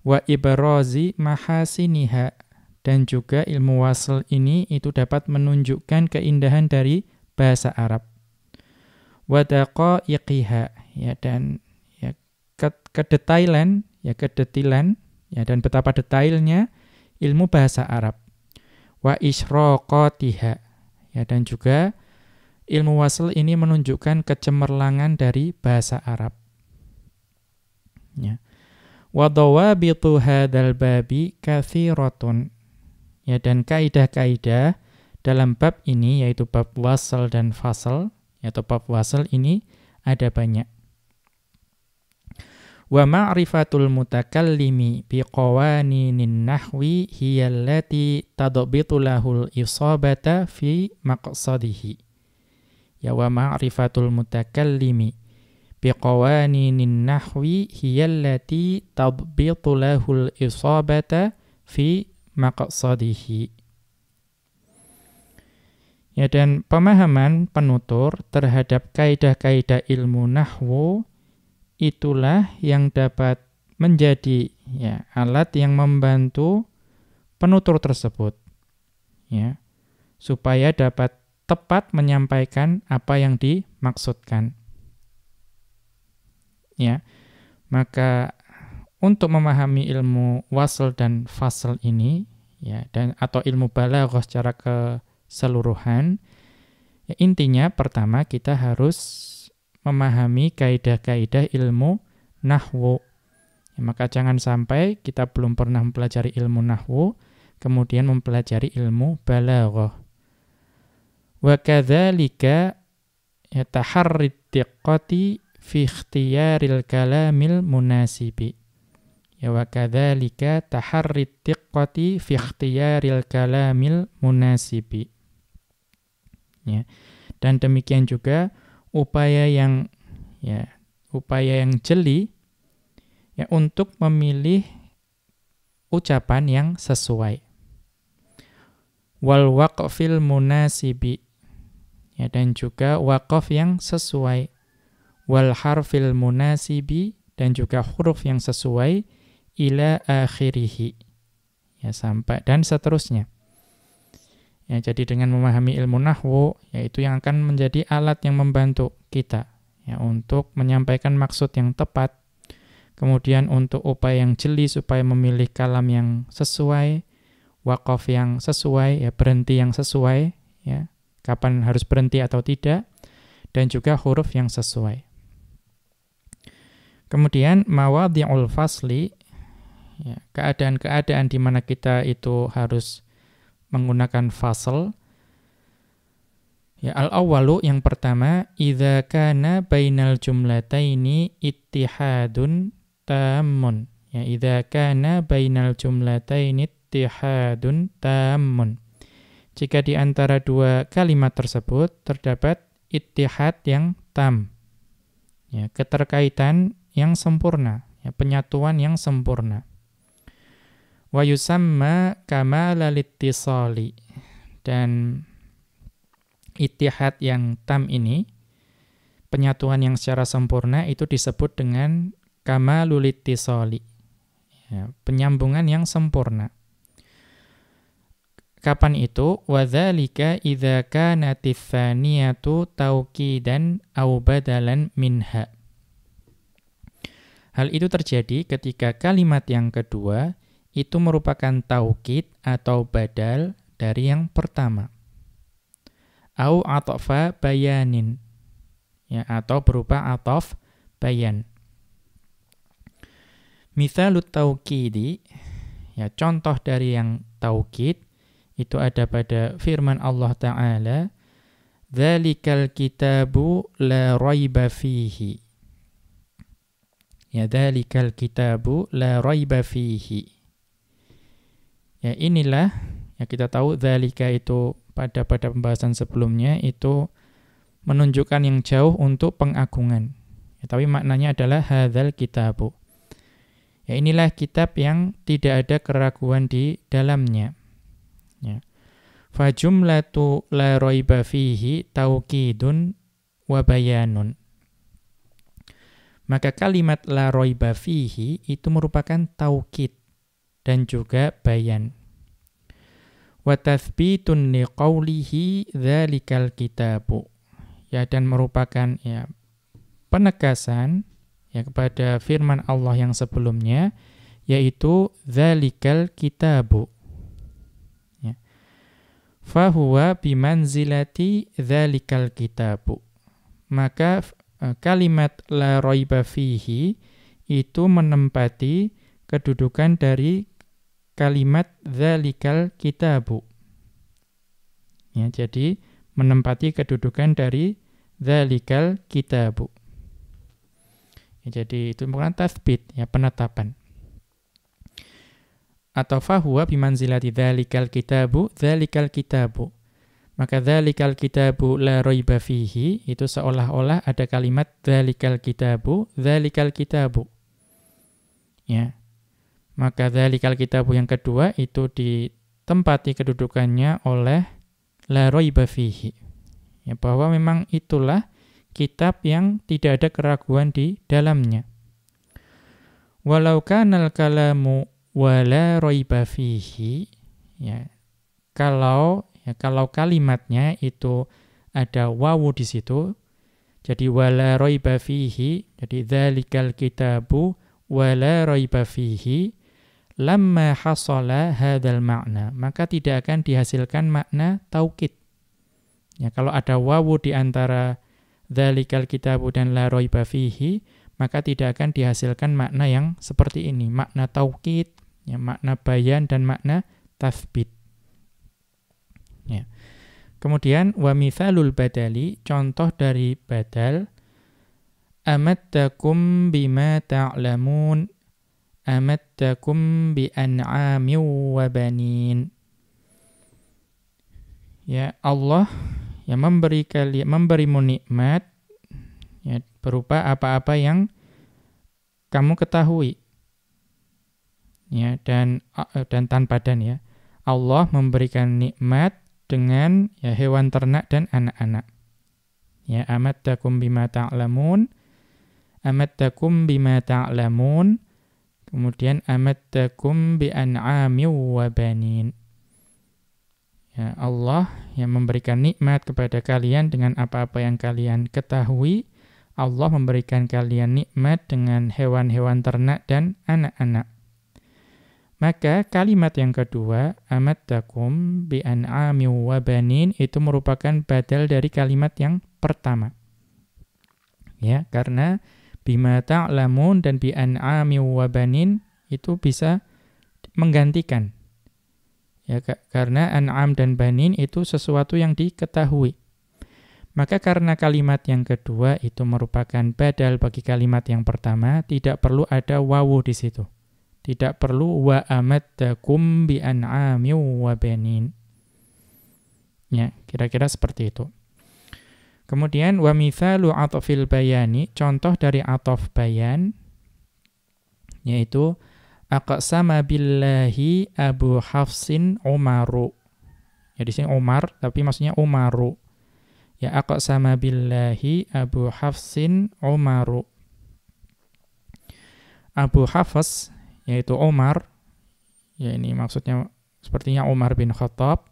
Wa ibrazi mahasiniha, dan juga ilmu wasl ini itu dapat menunjukkan keindahan dari bahasa Arab. Wa daqaiqiha, ya, dan ya kedetailan ya, dan betapa detailnya ilmu bahasa Arab. Wa isyraqatiha, ya, dan juga ilmu wasl ini menunjukkan kecemerlangan dari bahasa Arab. Ya. Wa dawabitu hadzal babi katsiratun. Ya, dan kaidah-kaidah dalam bab ini, yaitu bab wasl dan fasl, yaitu bab wasl ini ada banyak. Wa ma'rifatul mutakallimi biqawaninin nahwi hiya allati tadbitu lahul isabata fi maqsadihi. Ya, wa ma'rifatul mutakallimi biqawaninin nahwi hiya allati tadbitu lahul isabata fi maqsadihi. Ya, dan pemahaman penutur terhadap kaidah-kaidah ilmu nahwu itulah yang dapat menjadi ya alat yang membantu penutur tersebut, ya, supaya dapat tepat menyampaikan apa yang dimaksudkan. Ya, maka untuk memahami ilmu wasl dan fasl ini, ya, dan atau ilmu balaghah secara keseluruhan, ya, intinya pertama kita harus memahami kaidah-kaidah ilmu nahwu. Ya, maka jangan sampai kita belum pernah mempelajari ilmu nahwu kemudian mempelajari ilmu balaghah. Wa kadzalika yataharrid diqqati fi ikhtiyaril kalamil munasibi. Ya, wa kadzalika taharrid diqqati fi ikhtiyaril kalamil munasibi. Ya. Dan demikian juga upaya yang jeli ya untuk memilih ucapan yang sesuai. Wal waqfil munasibi, ya, dan juga waqaf yang sesuai. Wal harfil munasibi, dan juga huruf yang sesuai. Ila akhirih, ya sampai dan seterusnya. Ya, jadi dengan memahami ilmu nahwu, yaitu yang akan menjadi alat yang membantu kita ya untuk menyampaikan maksud yang tepat, kemudian untuk upaya yang jeli supaya memilih kalam yang sesuai, waqaf yang sesuai, ya berhenti yang sesuai, ya kapan harus berhenti atau tidak, dan juga huruf yang sesuai. Kemudian mawadhi'ul fasli, ya, keadaan-keadaan di mana kita itu harus menggunakan fasl. Ya, al-awwalu yang pertama, idza kana bainal jumlataini ittihadun tammun. Ya, idza kana bainal jumlataini ittihadun tammun. Jika di antara dua kalimat tersebut terdapat ittihad yang tam. Ya, keterkaitan yang sempurna, ya, penyatuan yang sempurna. Wa yusamma kamalal ittisali, dan ittihad yang tam ini, penyatuan yang secara sempurna itu disebut dengan kamalul ittisali, ya, penyambungan yang sempurna. Kapan itu? Wa dzalika idza kanat ats-tsaniyatu taukidan aw badalan minha. Hal itu terjadi ketika kalimat yang kedua itu merupakan taukid atau badal dari yang pertama. Au atfa bayanin, ya, atau berupa ataf bayan. Mitsalut taukidi, ya, contoh dari yang taukid itu ada pada firman Allah Ta'ala, dzalikal kitabu la raiba fihi. Ya, dzalikal kitabu la raiba fihi. Ya, inilah, ya, kita tahu dzalika itu pada pembahasan sebelumnya itu menunjukkan yang jauh untuk pengagungan. Ya, tapi maknanya adalah hadzal kitabu. Ya, inilah kitab yang tidak ada keraguan di dalamnya. Ya. Fa jumlatu la raiba fihi taukidun wa bayanun. Maka kalimat la raiba fihi itu merupakan taukid dan juga bayan. Wa tathbitun liqaulihi dzalikal kitabu. Ya, dan merupakan, ya, penegasan, ya, kepada firman Allah yang sebelumnya, yaitu dzalikal kitabu. Ya. Fa huwa bimanzilati dzalikal kitabu. Maka kalimat la raiba fihi itu menempati kedudukan dari kalimat dzalikal kitabu. Ya, jadi menempati kedudukan dari dzalikal kitabu. Ya, jadi itu bukan tatsbit, ya, penetapan. Atau fahuwa bimanzilati dzalikal kitabu, dzalikal kitabu. Maka dzalikal kitabu la raiba fihi itu seolah-olah ada kalimat dzalikal kitabu, dzalikal kitabu. Ya. Maka dzalikal kitabu yang kedua itu ditempati kedudukannya oleh la raiba fihi. Ya, bahwa memang itulah kitab yang tidak ada keraguan di dalamnya. Walau kanal kalamu wala raiba fihi, ya, kalau kalimatnya itu ada wawu di situ, jadi wala raiba fihi, jadi dzalikal kitabu wala raiba fihi, lamma hasala hadzal makna, maka tidak akan dihasilkan makna taukid. Ya, kalau ada wawu di antara dzalikal kitabu dan la raiba fihi, maka tidak akan dihasilkan makna yang seperti ini, makna taukid, ya, makna bayan dan makna tatsbit. Ya. Kemudian wa mitsalul badali, contoh dari badal, amattakum bima ta'lamun, amattakum bi an'amin wa banin. Ya, Allah yang memberimu nikmat, ya, berupa apa-apa yang kamu ketahui. Ya, dan tanpa dan, ya. Allah memberikan nikmat dengan, ya, hewan ternak dan anak-anak. Ya, amattakum bima ta'lamun, amattakum bima ta'lamun. Kemudian amaddakum bi an'ami wa banin. Ya, Allah yang memberikan nikmat kepada kalian dengan apa-apa yang kalian ketahui. Allah memberikan kalian nikmat dengan hewan-hewan ternak dan anak-anak. Maka kalimat yang kedua, amaddakum bi an'ami wa banin, itu merupakan badal dari kalimat yang pertama. Ya, karena bima ta'lamun dan bi an'ami wa banin itu bisa menggantikan. Ya, karena an'am dan banin itu sesuatu yang diketahui. Maka karena kalimat yang kedua itu merupakan badal bagi kalimat yang pertama, tidak perlu ada wawu di situ. Tidak perlu wa amaddakum bi an'ami wa banin. Ya, kira-kira seperti itu. Kemudian wa mithalu atfil bayani, contoh dari ataf bayan yaitu aqsama billahi Abu Hafsin Umaru. Ya di sini Umar, tapi maksudnya Umaru. Ya aqsama billahi Abu Hafsin Umaru. Abu Hafs yaitu Umar. Ya ini maksudnya sepertinya Umar bin Khattab.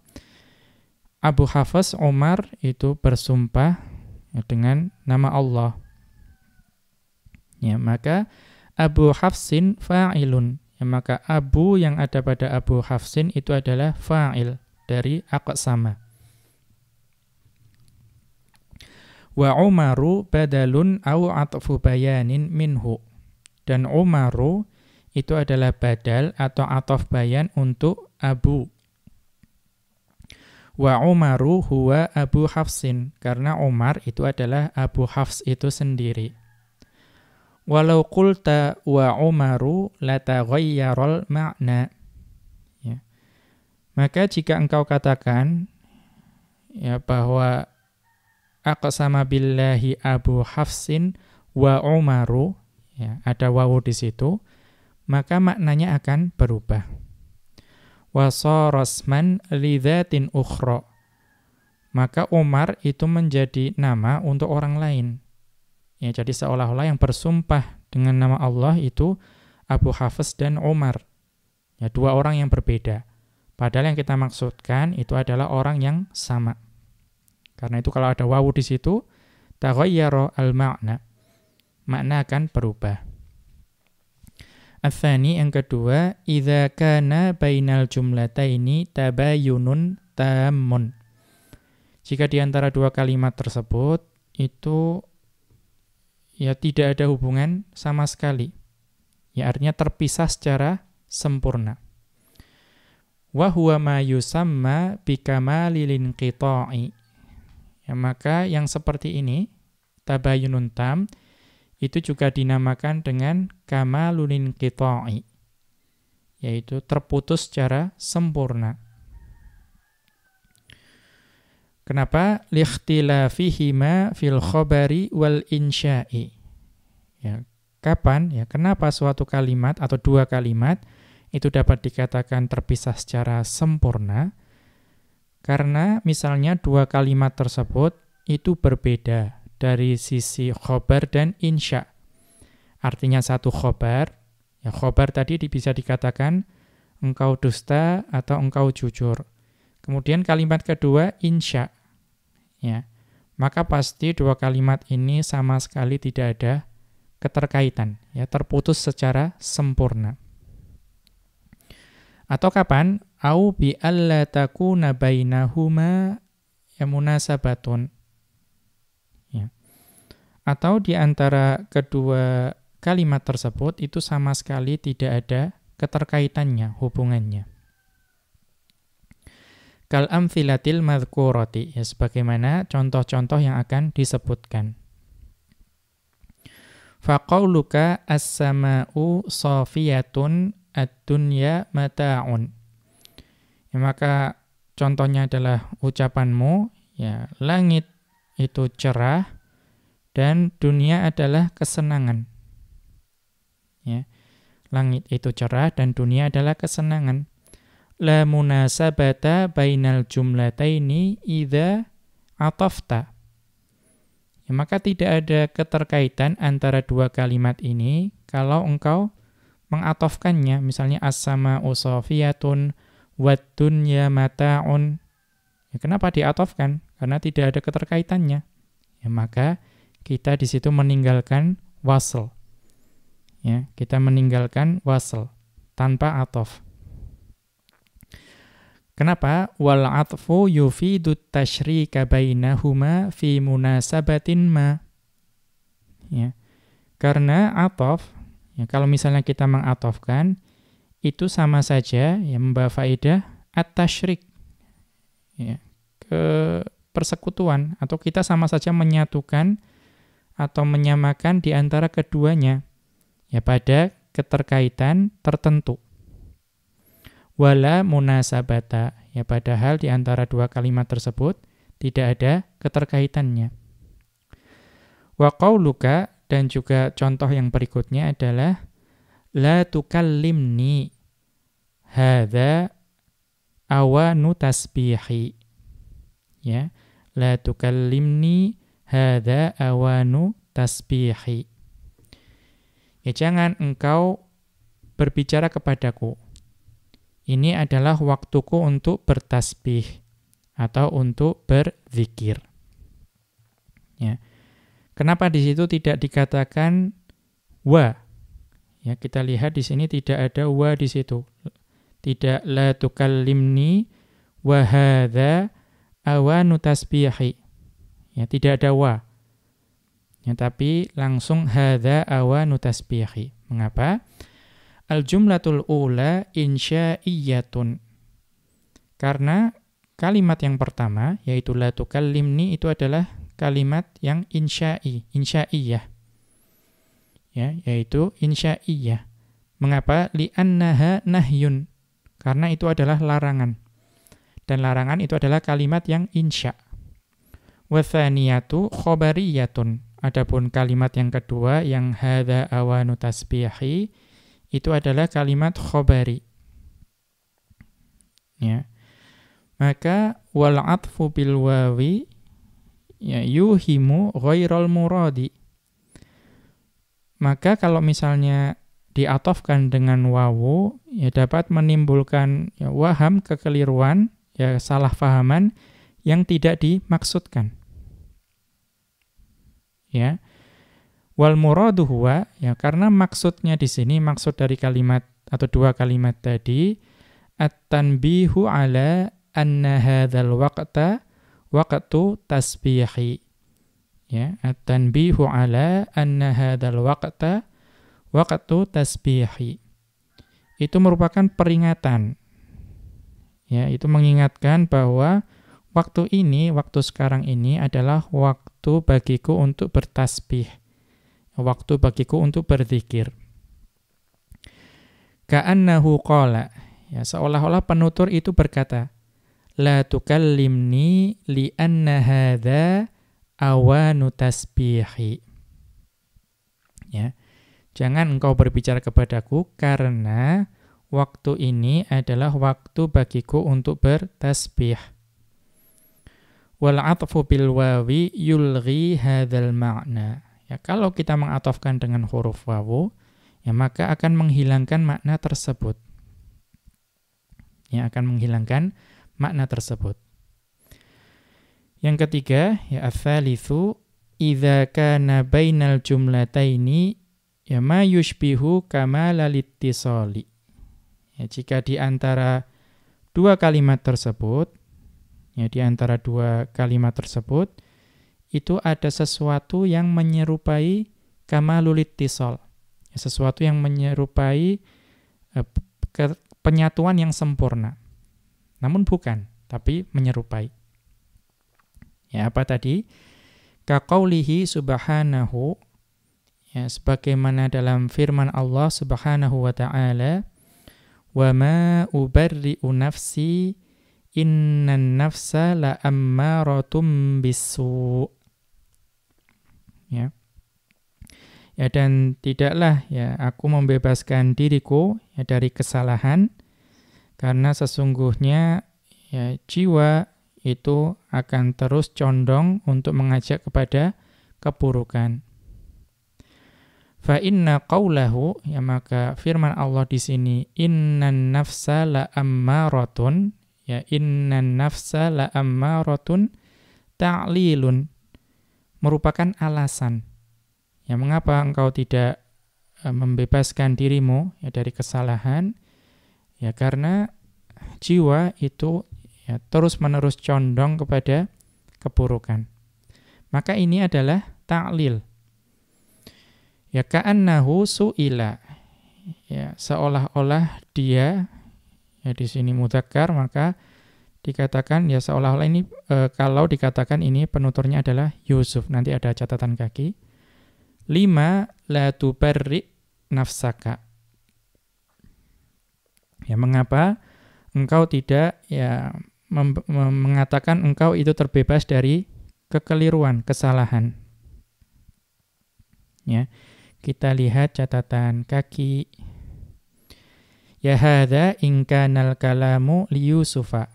Abu Hafs Umar itu bersumpah ya, dengan nama Allah. Ya maka Abu Hafsin fa'ilun. Ya, maka Abu yang ada pada Abu Hafsin itu adalah fa'il dari aqsama. Wa Umaru badalun au atfu bayanin minhu. Dan Umaru itu adalah badal atau ataf bayan untuk Abu. Wa Umaru huwa Abu Hafsin. Karena Umar itu adalah Abu Hafs itu sendiri. Walau qulta wa Umaru lataghayyarul ma'na. Ya. Maka jika engkau katakan ya bahwa aqsama billahi Abu Hafsin wa Umaru, ya, ada wawu di situ, maka maknanya akan berubah. Wa sarasman lidzatin ukhra. Maka Umar itu menjadi nama untuk orang lain. Ya, jadi seolah-olah yang bersumpah dengan nama Allah itu Abu Hafs dan Umar. Ya, dua orang yang berbeda. Padahal yang kita maksudkan itu adalah orang yang sama. Karena itu kalau ada wawu di situ, taghayyara al-ma'na. Makna akan berubah. Ats-tsani yang kedua, idza kana bainal jumlataini tabayyunun tammun. Jika di antara dua kalimat tersebut itu ya tidak ada hubungan sama sekali. Ya artinya terpisah secara sempurna. Wa huwa ma yusamma bikamalil inqita'i. Ya maka yang seperti ini tabayyunun tam itu juga dinamakan dengan kamalul inqita'i. Yaitu terputus secara sempurna. Kenapa? Likhtilafihima fil khabari wal insya'i. Ya, kapan? Ya, kenapa suatu kalimat atau dua kalimat itu dapat dikatakan terpisah secara sempurna? Karena misalnya dua kalimat tersebut itu berbeda dari sisi khabar dan insya. Artinya satu khabar, ya khabar tadi bisa dikatakan engkau dusta atau engkau jujur. Kemudian kalimat kedua, insya. Ya, maka pasti dua kalimat ini sama sekali tidak ada keterkaitan. Ya, terputus secara sempurna. Atau kapan? Au bi alla takuna bainahuma munasabatun. Ya. Atau di antara kedua kalimat tersebut itu sama sekali tidak ada keterkaitannya, hubungannya. Kal amthilatil madhkurati, ya sebagaimana contoh-contoh yang akan disebutkan. Faqauluka as-sama'u safiyatun ad-dunya mata'un. Ya, maka contohnya adalah ucapanmu, ya langit itu cerah dan dunia adalah kesenangan. Ya, langit itu cerah dan dunia adalah kesenangan. La munasabata bainal jumlataini idza atafta. Ya, maka tidak ada keterkaitan antara dua kalimat ini kalau engkau mengatofkannya, misalnya as-sama'u safiyatun wad dunya mata'un. Ya, kenapa diatofkan? Karena tidak ada keterkaitannya. Ya, maka kita di situ meninggalkan wasl. Ya, kita meninggalkan wasl tanpa atof. Kenapa? Wal atfu yufidu tasyrika bainahuma fi munasabatin ma. Ya. Karena atof, ya, kalau misalnya kita mengatofkan, itu sama saja ya, membawa faedah at-tasyrik. Ya, ke persekutuan, atau kita sama saja menyatukan atau menyamakan di antara keduanya ya, pada keterkaitan tertentu. Wala munasabata, ya, padahal di antara dua kalimat tersebut tidak ada keterkaitannya. Wa qauluka, dan juga contoh yang berikutnya adalah la tukallimni hadza awanu tasbihi. Ya, la tukallimni hadza awanu tasbihi. Ya, jangan engkau berbicara kepadaku. Ini adalah waktuku untuk bertasbih atau untuk berzikir. Ya. Kenapa di situ tidak dikatakan wa? Ya, kita lihat di sini tidak ada wa di situ. Tidak la tukallimni wa hadza awanu tasbihi. Ya, tidak ada wa. Ya, tapi langsung hadza awanu tasbihi. Mengapa? Al-jumlatul ula insya'iyatun. Karena kalimat yang pertama, yaitu la tukallimni, itu adalah kalimat yang insya'iyah. Ya, yaitu insya'iyah. Mengapa? Li'annaha nahyun. Karena itu adalah larangan. Dan larangan itu adalah kalimat yang insya'. Wa thaniyatu khobariyatun. Adapun kalimat yang kedua, yang hadza awanu tasbihi, itu adalah kalimat khobari. Ya. Maka wal atfu bil wawi ya yuhimu ghairal muradi. Maka kalau misalnya diatofkan dengan wawu, ya dapat menimbulkan ya, waham, kekeliruan, ya salah fahaman yang tidak dimaksudkan. Ya. Wal muradu huwa, ya, karena maksudnya di sini, maksud dari kalimat atau dua kalimat tadi, at-tanbihu ala anna hadzal waqta waqtu tasbihi. Ya, at-tanbihu ala anna hadzal waqta waqtu tasbihi. Itu merupakan peringatan. Ya, itu mengingatkan bahwa waktu ini, waktu sekarang ini adalah waktu bagiku untuk bertasbih. Waktu bagiku untuk berzikir. Ka'annahu qala, ya, seolah-olah penutur itu berkata, la tukallimni li'anna hadza awanu tasbihi. Ya, jangan engkau berbicara kepadaku karena waktu ini adalah waktu bagiku untuk bertasbih. Wal 'atfu bil wawi yulghi hadzal ma'na. Ya, kalau kita mengatofkan dengan huruf wawu, ya maka akan menghilangkan makna tersebut. Ya, akan menghilangkan makna tersebut. Yang ketiga, ya ats-tsalitsu idza kana bainal jumlataini ya ma yushbihu kamalal ittisali. Ya, jika di antara dua kalimat tersebut, ya di antara dua kalimat tersebut itu ada sesuatu yang menyerupai kamalul ittisal. Ya, sesuatu yang menyerupai penyatuan yang sempurna. Namun bukan, tapi menyerupai. Ya, apa tadi? Kaqaulihi subhanahu, ya, sebagaimana dalam firman Allah Subhanahu wa ta'ala, wa ma ubarri'u nafsi innan nafsa la ammaratum bisu'. Ya. Ya, dan tidaklah ya aku membebaskan diriku ya dari kesalahan, karena sesungguhnya ya jiwa itu akan terus condong untuk mengajak kepada keburukan. Fa inna qaulahu, ya maka firman Allah di sini, innan nafsa la ammaratun, ya innan nafsa la ammaratun ta'lilun, merupakan alasan. Ya mengapa engkau tidak membebaskan dirimu ya dari kesalahan? Ya karena jiwa itu ya terus-menerus condong kepada keburukan. Maka ini adalah ta'lil. Ya ka'annahu su'ila. Ya seolah-olah dia, ya di sini mudzakkar, maka dikatakan ya seolah-olah ini kalau dikatakan ini penuturnya adalah Yusuf. Nanti ada catatan kaki. 5 la tubarri nafsaka. Ya mengapa engkau tidak ya mengatakan engkau itu terbebas dari kekeliruan, kesalahan. Ya. Kita lihat catatan kaki. Ya hadza in kanal kalamu li Yusufa.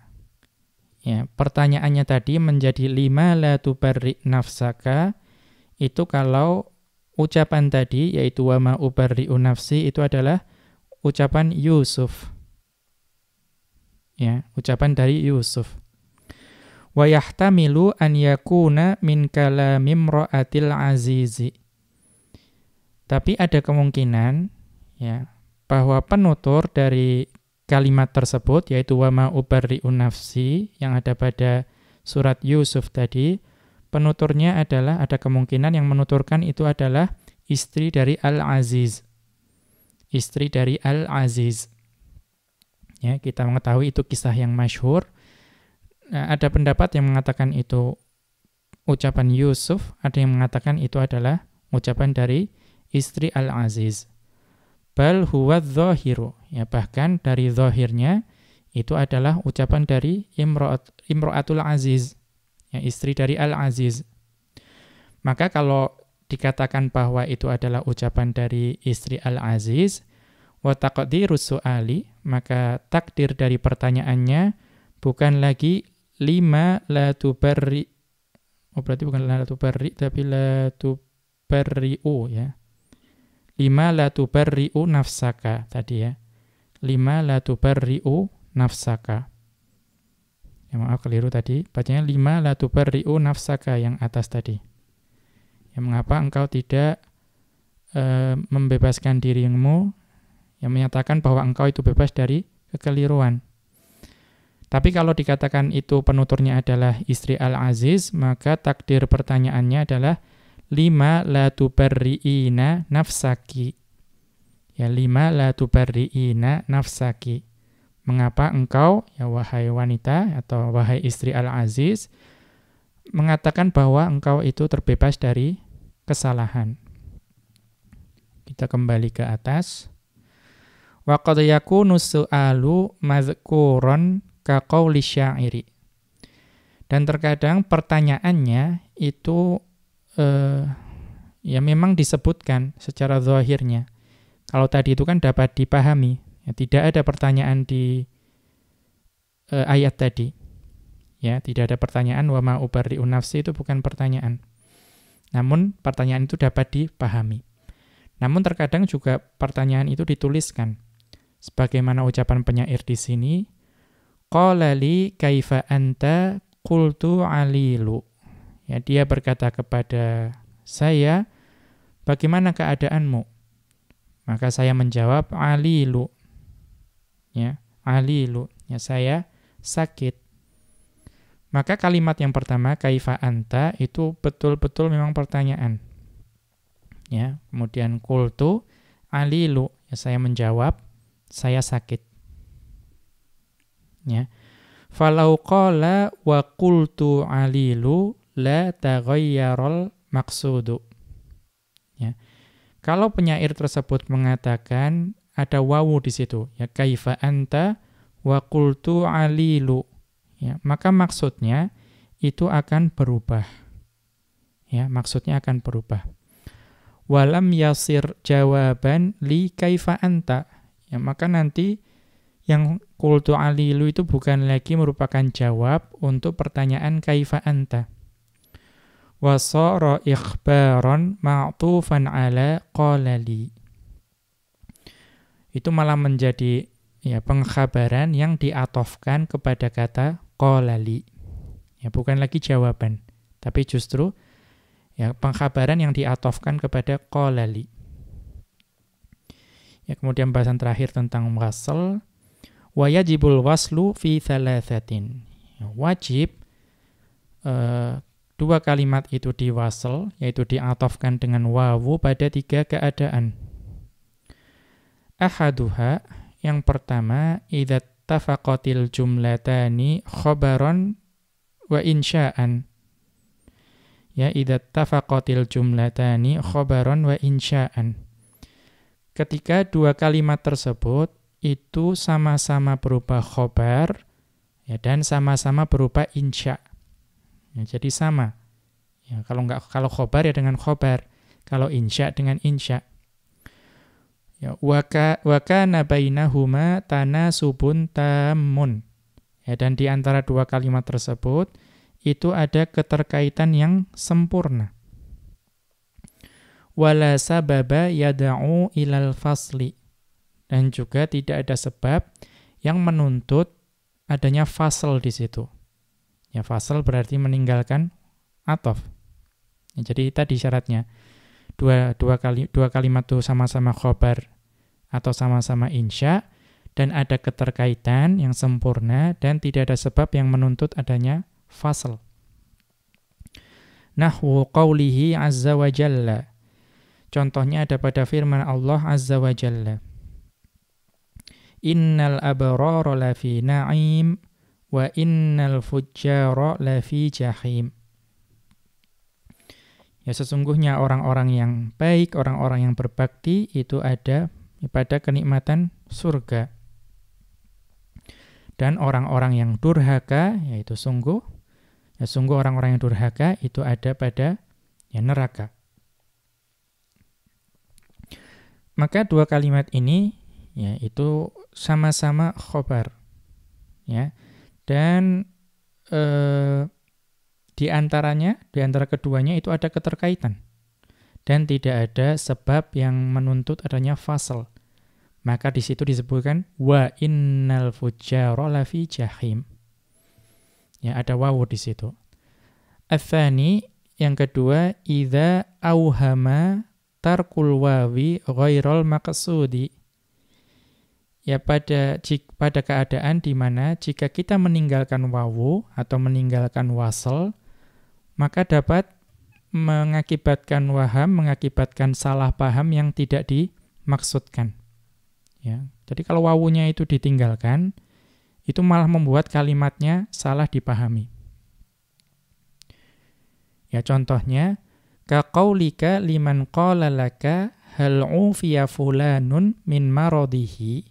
Ya, pertanyaannya tadi menjadi 5 la tubarri nafsaka, itu kalau ucapan tadi yaitu wa ma ubarri'u nafsi itu adalah ucapan Yusuf. Ya, ucapan dari Yusuf. Wa yahtamilu an yakuna min kalamim ra'atil azizi. Tapi ada kemungkinan ya bahwa penutur dari kalimat tersebut yaitu wa ma ubarri'u nafsi yang ada pada surat Yusuf tadi, penuturnya adalah ada kemungkinan yang menuturkan itu adalah istri dari Al-Aziz. Istri dari Al-Aziz. Ya, kita mengetahui itu kisah yang masyhur. Nah, ada pendapat yang mengatakan itu ucapan Yusuf, ada yang mengatakan itu adalah ucapan dari istri Al-Aziz. Bal huwa dzahiru. Ya, bahkan dari zahirnya itu adalah ucapan dari Imro'atul Aziz. Ya, istri dari Al-Aziz. Maka kalau dikatakan bahwa itu adalah ucapan dari istri Al-Aziz, wa taqdirus su'ali, maka takdir dari pertanyaannya bukan lagi 5 la tubarri. Oh, berarti bukan la tubarri tapi la tubarri'u ya. 5 la tubarri'u nafsaka tadi ya. 5 la tubarri'u nafsaka. Ya maaf keliru tadi. Bacanya 5 la tubarri'u nafsaka yang atas tadi. Ya mengapa engkau tidak membebaskan dirimu, yang menyatakan bahwa engkau itu bebas dari kekeliruan. Tapi kalau dikatakan itu penuturnya adalah istri Al-Aziz, maka takdir pertanyaannya adalah 5 la tubarri'ina nafsaki. Ya 5 la tubarri'ina nafsaki. Mengapa engkau, ya wahai wanita atau wahai istri Al-Aziz, mengatakan bahwa engkau itu terbebas dari kesalahan. Kita kembali ke atas. Wa qad yakunu su'alu madhkuran ka qauli syairi. Dan terkadang pertanyaannya itu ya memang disebutkan secara zahirnya. Kalau tadi itu kan dapat dipahami. Ya, tidak ada pertanyaan di ayat tadi. Ya, tidak ada pertanyaan wa ma ubarri'u nafsi, itu bukan pertanyaan. Namun pertanyaan itu dapat dipahami. Namun terkadang juga pertanyaan itu dituliskan. Sebagaimana ucapan penyair di sini, qala li kaifa anta qultu alilu. Ya, dia berkata kepada saya, bagaimana keadaanmu? Maka saya menjawab, alilu. Ya, alilu. Ya, saya sakit. Maka kalimat yang pertama, kaifa anta, itu betul-betul memang pertanyaan. Ya, kemudian qultu alilu. Ya, saya menjawab, saya sakit. Ya. Falau qala wa qultu alilu la taghayyarul maqsudu. Ya. Kalau penyair tersebut mengatakan ada wawu di situ, ya kaifa anta wa qultu alilu, ya, maka maksudnya itu akan berubah. Ya, maksudnya akan berubah. Walam yasir jawaban li kaifa anta. Ya, maka nanti yang qultu alilu itu bukan lagi merupakan jawab untuk pertanyaan kaifa anta. wa sara ikhbaran ma'tufan ala qala li. Itu malah menjadi ya pengkhabaran yang diatofkan kepada kata qala li. Ya bukan lagi jawaban, tapi justru ya pengkhabaran yang diatofkan kepada qala li. Ya kemudian bahasan terakhir tentang wasl, wa yajibul waslu fi thalathatin. Ya, wajib dua kalimat itu diwasl, yaitu diatofkan dengan wawu pada 3 keadaan. Ahaduha, yang pertama, idza tafaqatil jumlatani khabaran wa insya'an. Ya, idza tafaqatil jumlatani khabaran wa insya'an. Ketika dua kalimat tersebut itu sama-sama berupa khobar ya, dan sama-sama berupa insya. Ya, jadi sama. Ya, kalau khobar ya dengan khobar, kalau insya dengan insya. Ya, wa kana bainahuma tanasubun tammun. Ya, dan di antara dua kalimat tersebut itu ada keterkaitan yang sempurna. Wala sababa yada'u ilal fasli. Dan juga tidak ada sebab yang menuntut adanya fasl di situ. Ya, fasl berarti meninggalkan atof. Ya, jadi tadi syaratnya dua kalimat itu sama-sama khobar atau sama-sama insya, dan ada keterkaitan yang sempurna dan tidak ada sebab yang menuntut adanya fasl. Nahwu qawlihi azza wa jalla. Contohnya ada pada firman Allah azza wa jalla. Innal abrara lafi na'im wa innal fujjara lafi jahim. Ya, sesungguhnya orang-orang yang baik, orang-orang yang berbakti itu ada pada kenikmatan surga. Dan orang-orang yang durhaka, yaitu sungguh orang-orang yang durhaka itu ada pada ya, neraka. Maka dua kalimat ini ya itu sama-sama khobar. Ya. Dan di antara keduanya itu ada keterkaitan. Dan tidak ada sebab yang menuntut adanya fasl. Maka di situ disebutkan wa innal fujjara lafi jahim. Ya, ada wawu di situ. Ats-tsani, yang kedua, idza auhama tarkul wawi ghairal maqsudi. Ya, pada keadaan di mana jika kita meninggalkan wawu atau meninggalkan wasl, maka dapat mengakibatkan waham, mengakibatkan salah paham yang tidak dimaksudkan. Ya, jadi kalau wawunya itu ditinggalkan, itu malah membuat kalimatnya salah dipahami. Ya, contohnya, kaqaulika liman qala laka hal ufiya fulanun min maradihi.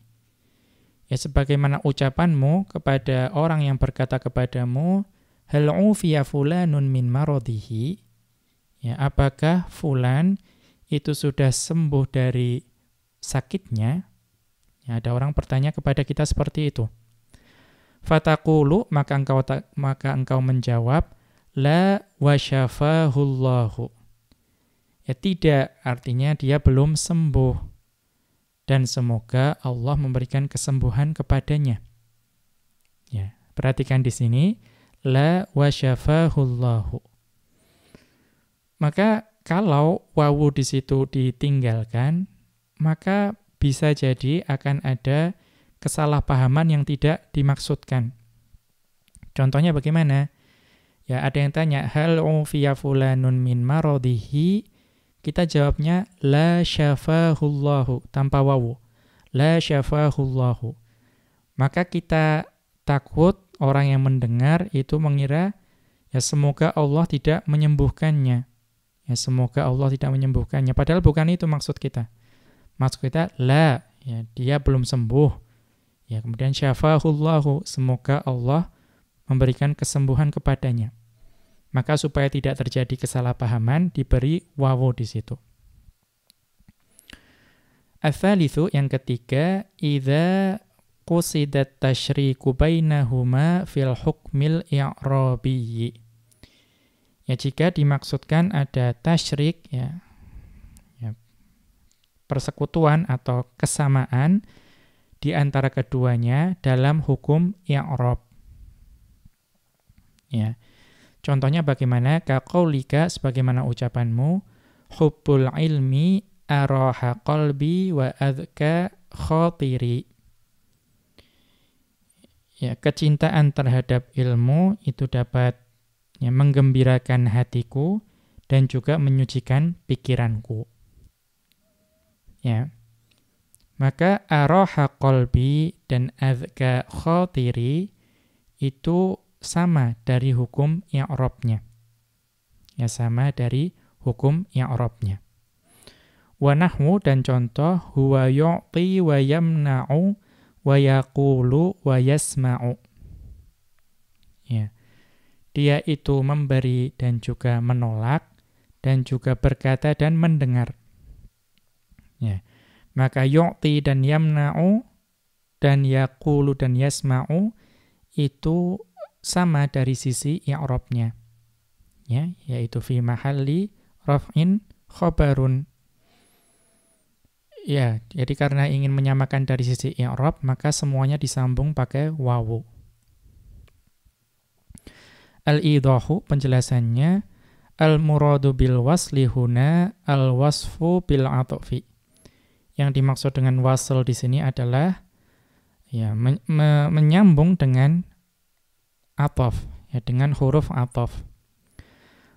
Ya, sebagaimana ucapanmu kepada orang yang berkata kepadamu, hal ufiya fulanun min maradihi. Ya, apakah fulan itu sudah sembuh dari sakitnya? Ya, ada orang bertanya kepada kita seperti itu. Fataqulu, maka engkau menjawab, la wa syafahullahu. Ya, tidak, artinya dia belum sembuh. Dan semoga Allah memberikan kesembuhan kepadanya. Ya, perhatikan di sini, la wa syafahullahu. Maka kalau wawu di situ ditinggalkan, maka bisa jadi akan ada kesalahpahaman yang tidak dimaksudkan. Contohnya bagaimana? Ya, ada yang tanya, hal ufiya fulanun min maradihi? Kita jawabnya, la syafahullahu, tanpa wawu. La syafahullahu. Maka kita takut orang yang mendengar itu mengira, ya semoga Allah tidak menyembuhkannya. Ya, semoga Allah tidak menyembuhkannya. Padahal bukan itu maksud kita. Maksud kita, la, ya, dia belum sembuh. Ya, kemudian syafahullahu, semoga Allah memberikan kesembuhan kepadanya. Maka supaya tidak terjadi kesalahpahaman, diberi wawu di situ. Ats-tsalitsu, yang ketiga, idza qusidat tasyriku bainahuma fil hukmil i'rabiyyi. Ya, jika dimaksudkan ada tasyrik, ya persekutuan atau kesamaan di antara keduanya dalam hukum i'rab. Ya. Contohnya bagaimana? Kaqaulika, sebagaimana ucapanmu, hubbul ilmi araha qalbi wa adka khatiri. Ya, kecintaan terhadap ilmu itu dapat menggembirakan hatiku dan juga menyucikan pikiranku. Ya. Maka araha qalbi dan adka khatiri itu sama dari hukum i'rabnya. Ya, sama dari hukum i'rabnya. Wa nahwu, dan contoh, huwa yu'ti wa yamna'u wa yaqulu wa yasma'u. Ya. Dia itu memberi dan juga menolak dan juga berkata dan mendengar. Ya. Maka yu'ti dan yamna'u dan yaqulu dan yasma'u itu sama dari sisi i'rabnya. Ya, yaitu fi mahalli raf'in khabarun. Ya, jadi karena ingin menyamakan dari sisi i'rab, maka semuanya disambung pakai wawu. Al-idahu, penjelasannya, al-muradu bil wasli huna al-wasfu bil atfi. Yang dimaksud dengan wasl di sini adalah ya menyambung dengan ataf, ya, dengan huruf ataf.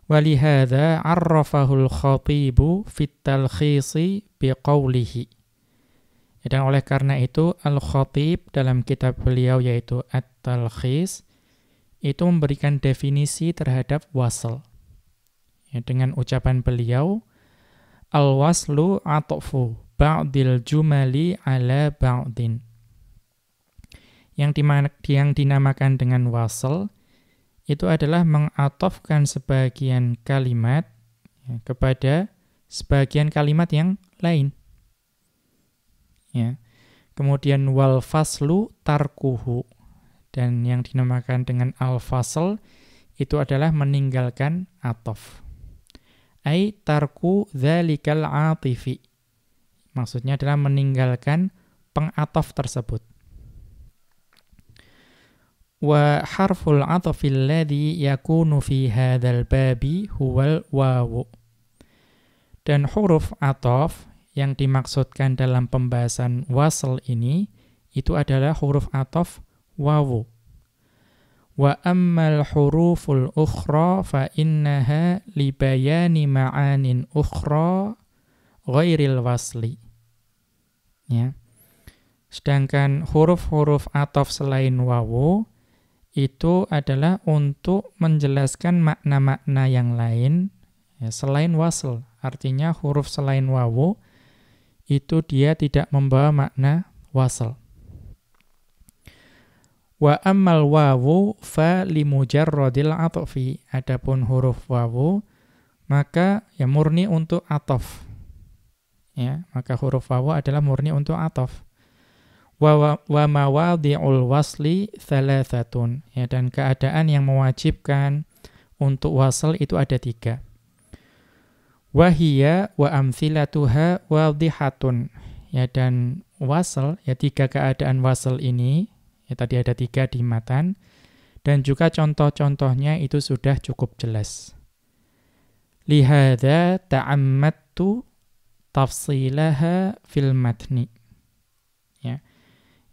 Walihada arrafahul khatibu fit talkhisi biqaulihi. Dan oleh karena itu al-khatib dalam kitab beliau yaitu at-talkhis itu memberikan definisi terhadap wasl. Ya, dengan ucapan beliau, al-waslu atfu ba'dil jumali ala ba'din. Yang dinamakan dengan wasl itu adalah mengatofkan sebagian kalimat ya, kepada sebagian kalimat yang lain. Ya. Kemudian wal faslu tarkuhu, dan yang dinamakan dengan al-fasl itu adalah meninggalkan atof. Ai tarku dzalikal atifi. Maksudnya adalah meninggalkan pengatof tersebut. Wa harful atfil ladzi yakunu fi hadzal babi huwal wawu. Dan huruf atof yang dimaksudkan dalam pembahasan wasl ini itu adalah huruf atof wawu. Wa ammal huruful ukhra fa innaha li bayani ma'anin ukhra ghairil wasli. Ya. Sedangkan huruf-huruf atof selain wawu itu adalah untuk menjelaskan makna-makna yang lain ya, selain wasl. Artinya huruf selain wawu itu dia tidak membawa makna wasl. Wa ammal wawu fa limujarradil atfi. Adapun huruf wawu maka ya murni untuk atof. Ya, maka huruf wawu adalah murni untuk atof. Wa mawadhi'ul wasli thalathatun. Ya, dan keadaan yang mewajibkan untuk wasl itu ada 3. Wahiya wa amthilatuha wadhihatun. Ya, dan wasl, ya 3 keadaan wasl ini, ya tadi ada 3 di matan, dan juga contoh-contohnya itu sudah cukup jelas. Lihadza ta'ammattu tafsilaha fil matni. Ya.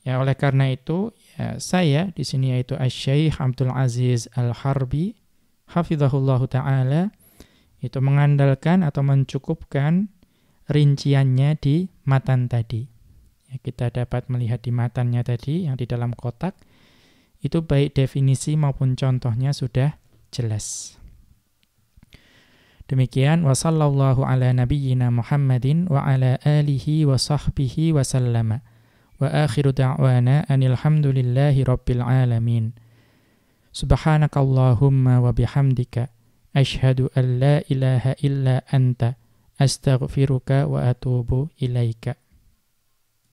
Ya, oleh karena itu ya, saya di sini yaitu Asy-Syaikh Abdul Aziz Al-Harbi hafizahullahu taala itu mengandalkan atau mencukupkan rinciannya di matan tadi. Ya, kita dapat melihat di matannya tadi yang di dalam kotak itu baik definisi maupun contohnya sudah jelas. Demikian wa sallallahu ala nabiyyina Muhammadin wa ala alihi wa sahbihi wa sallama. Wa akhiru da'wana anil hamdulillahi rabbil alamin. Subhanakallahumma wa bihamdika asyhadu an la ilaha illa anta astaghfiruka wa atubu ilaika.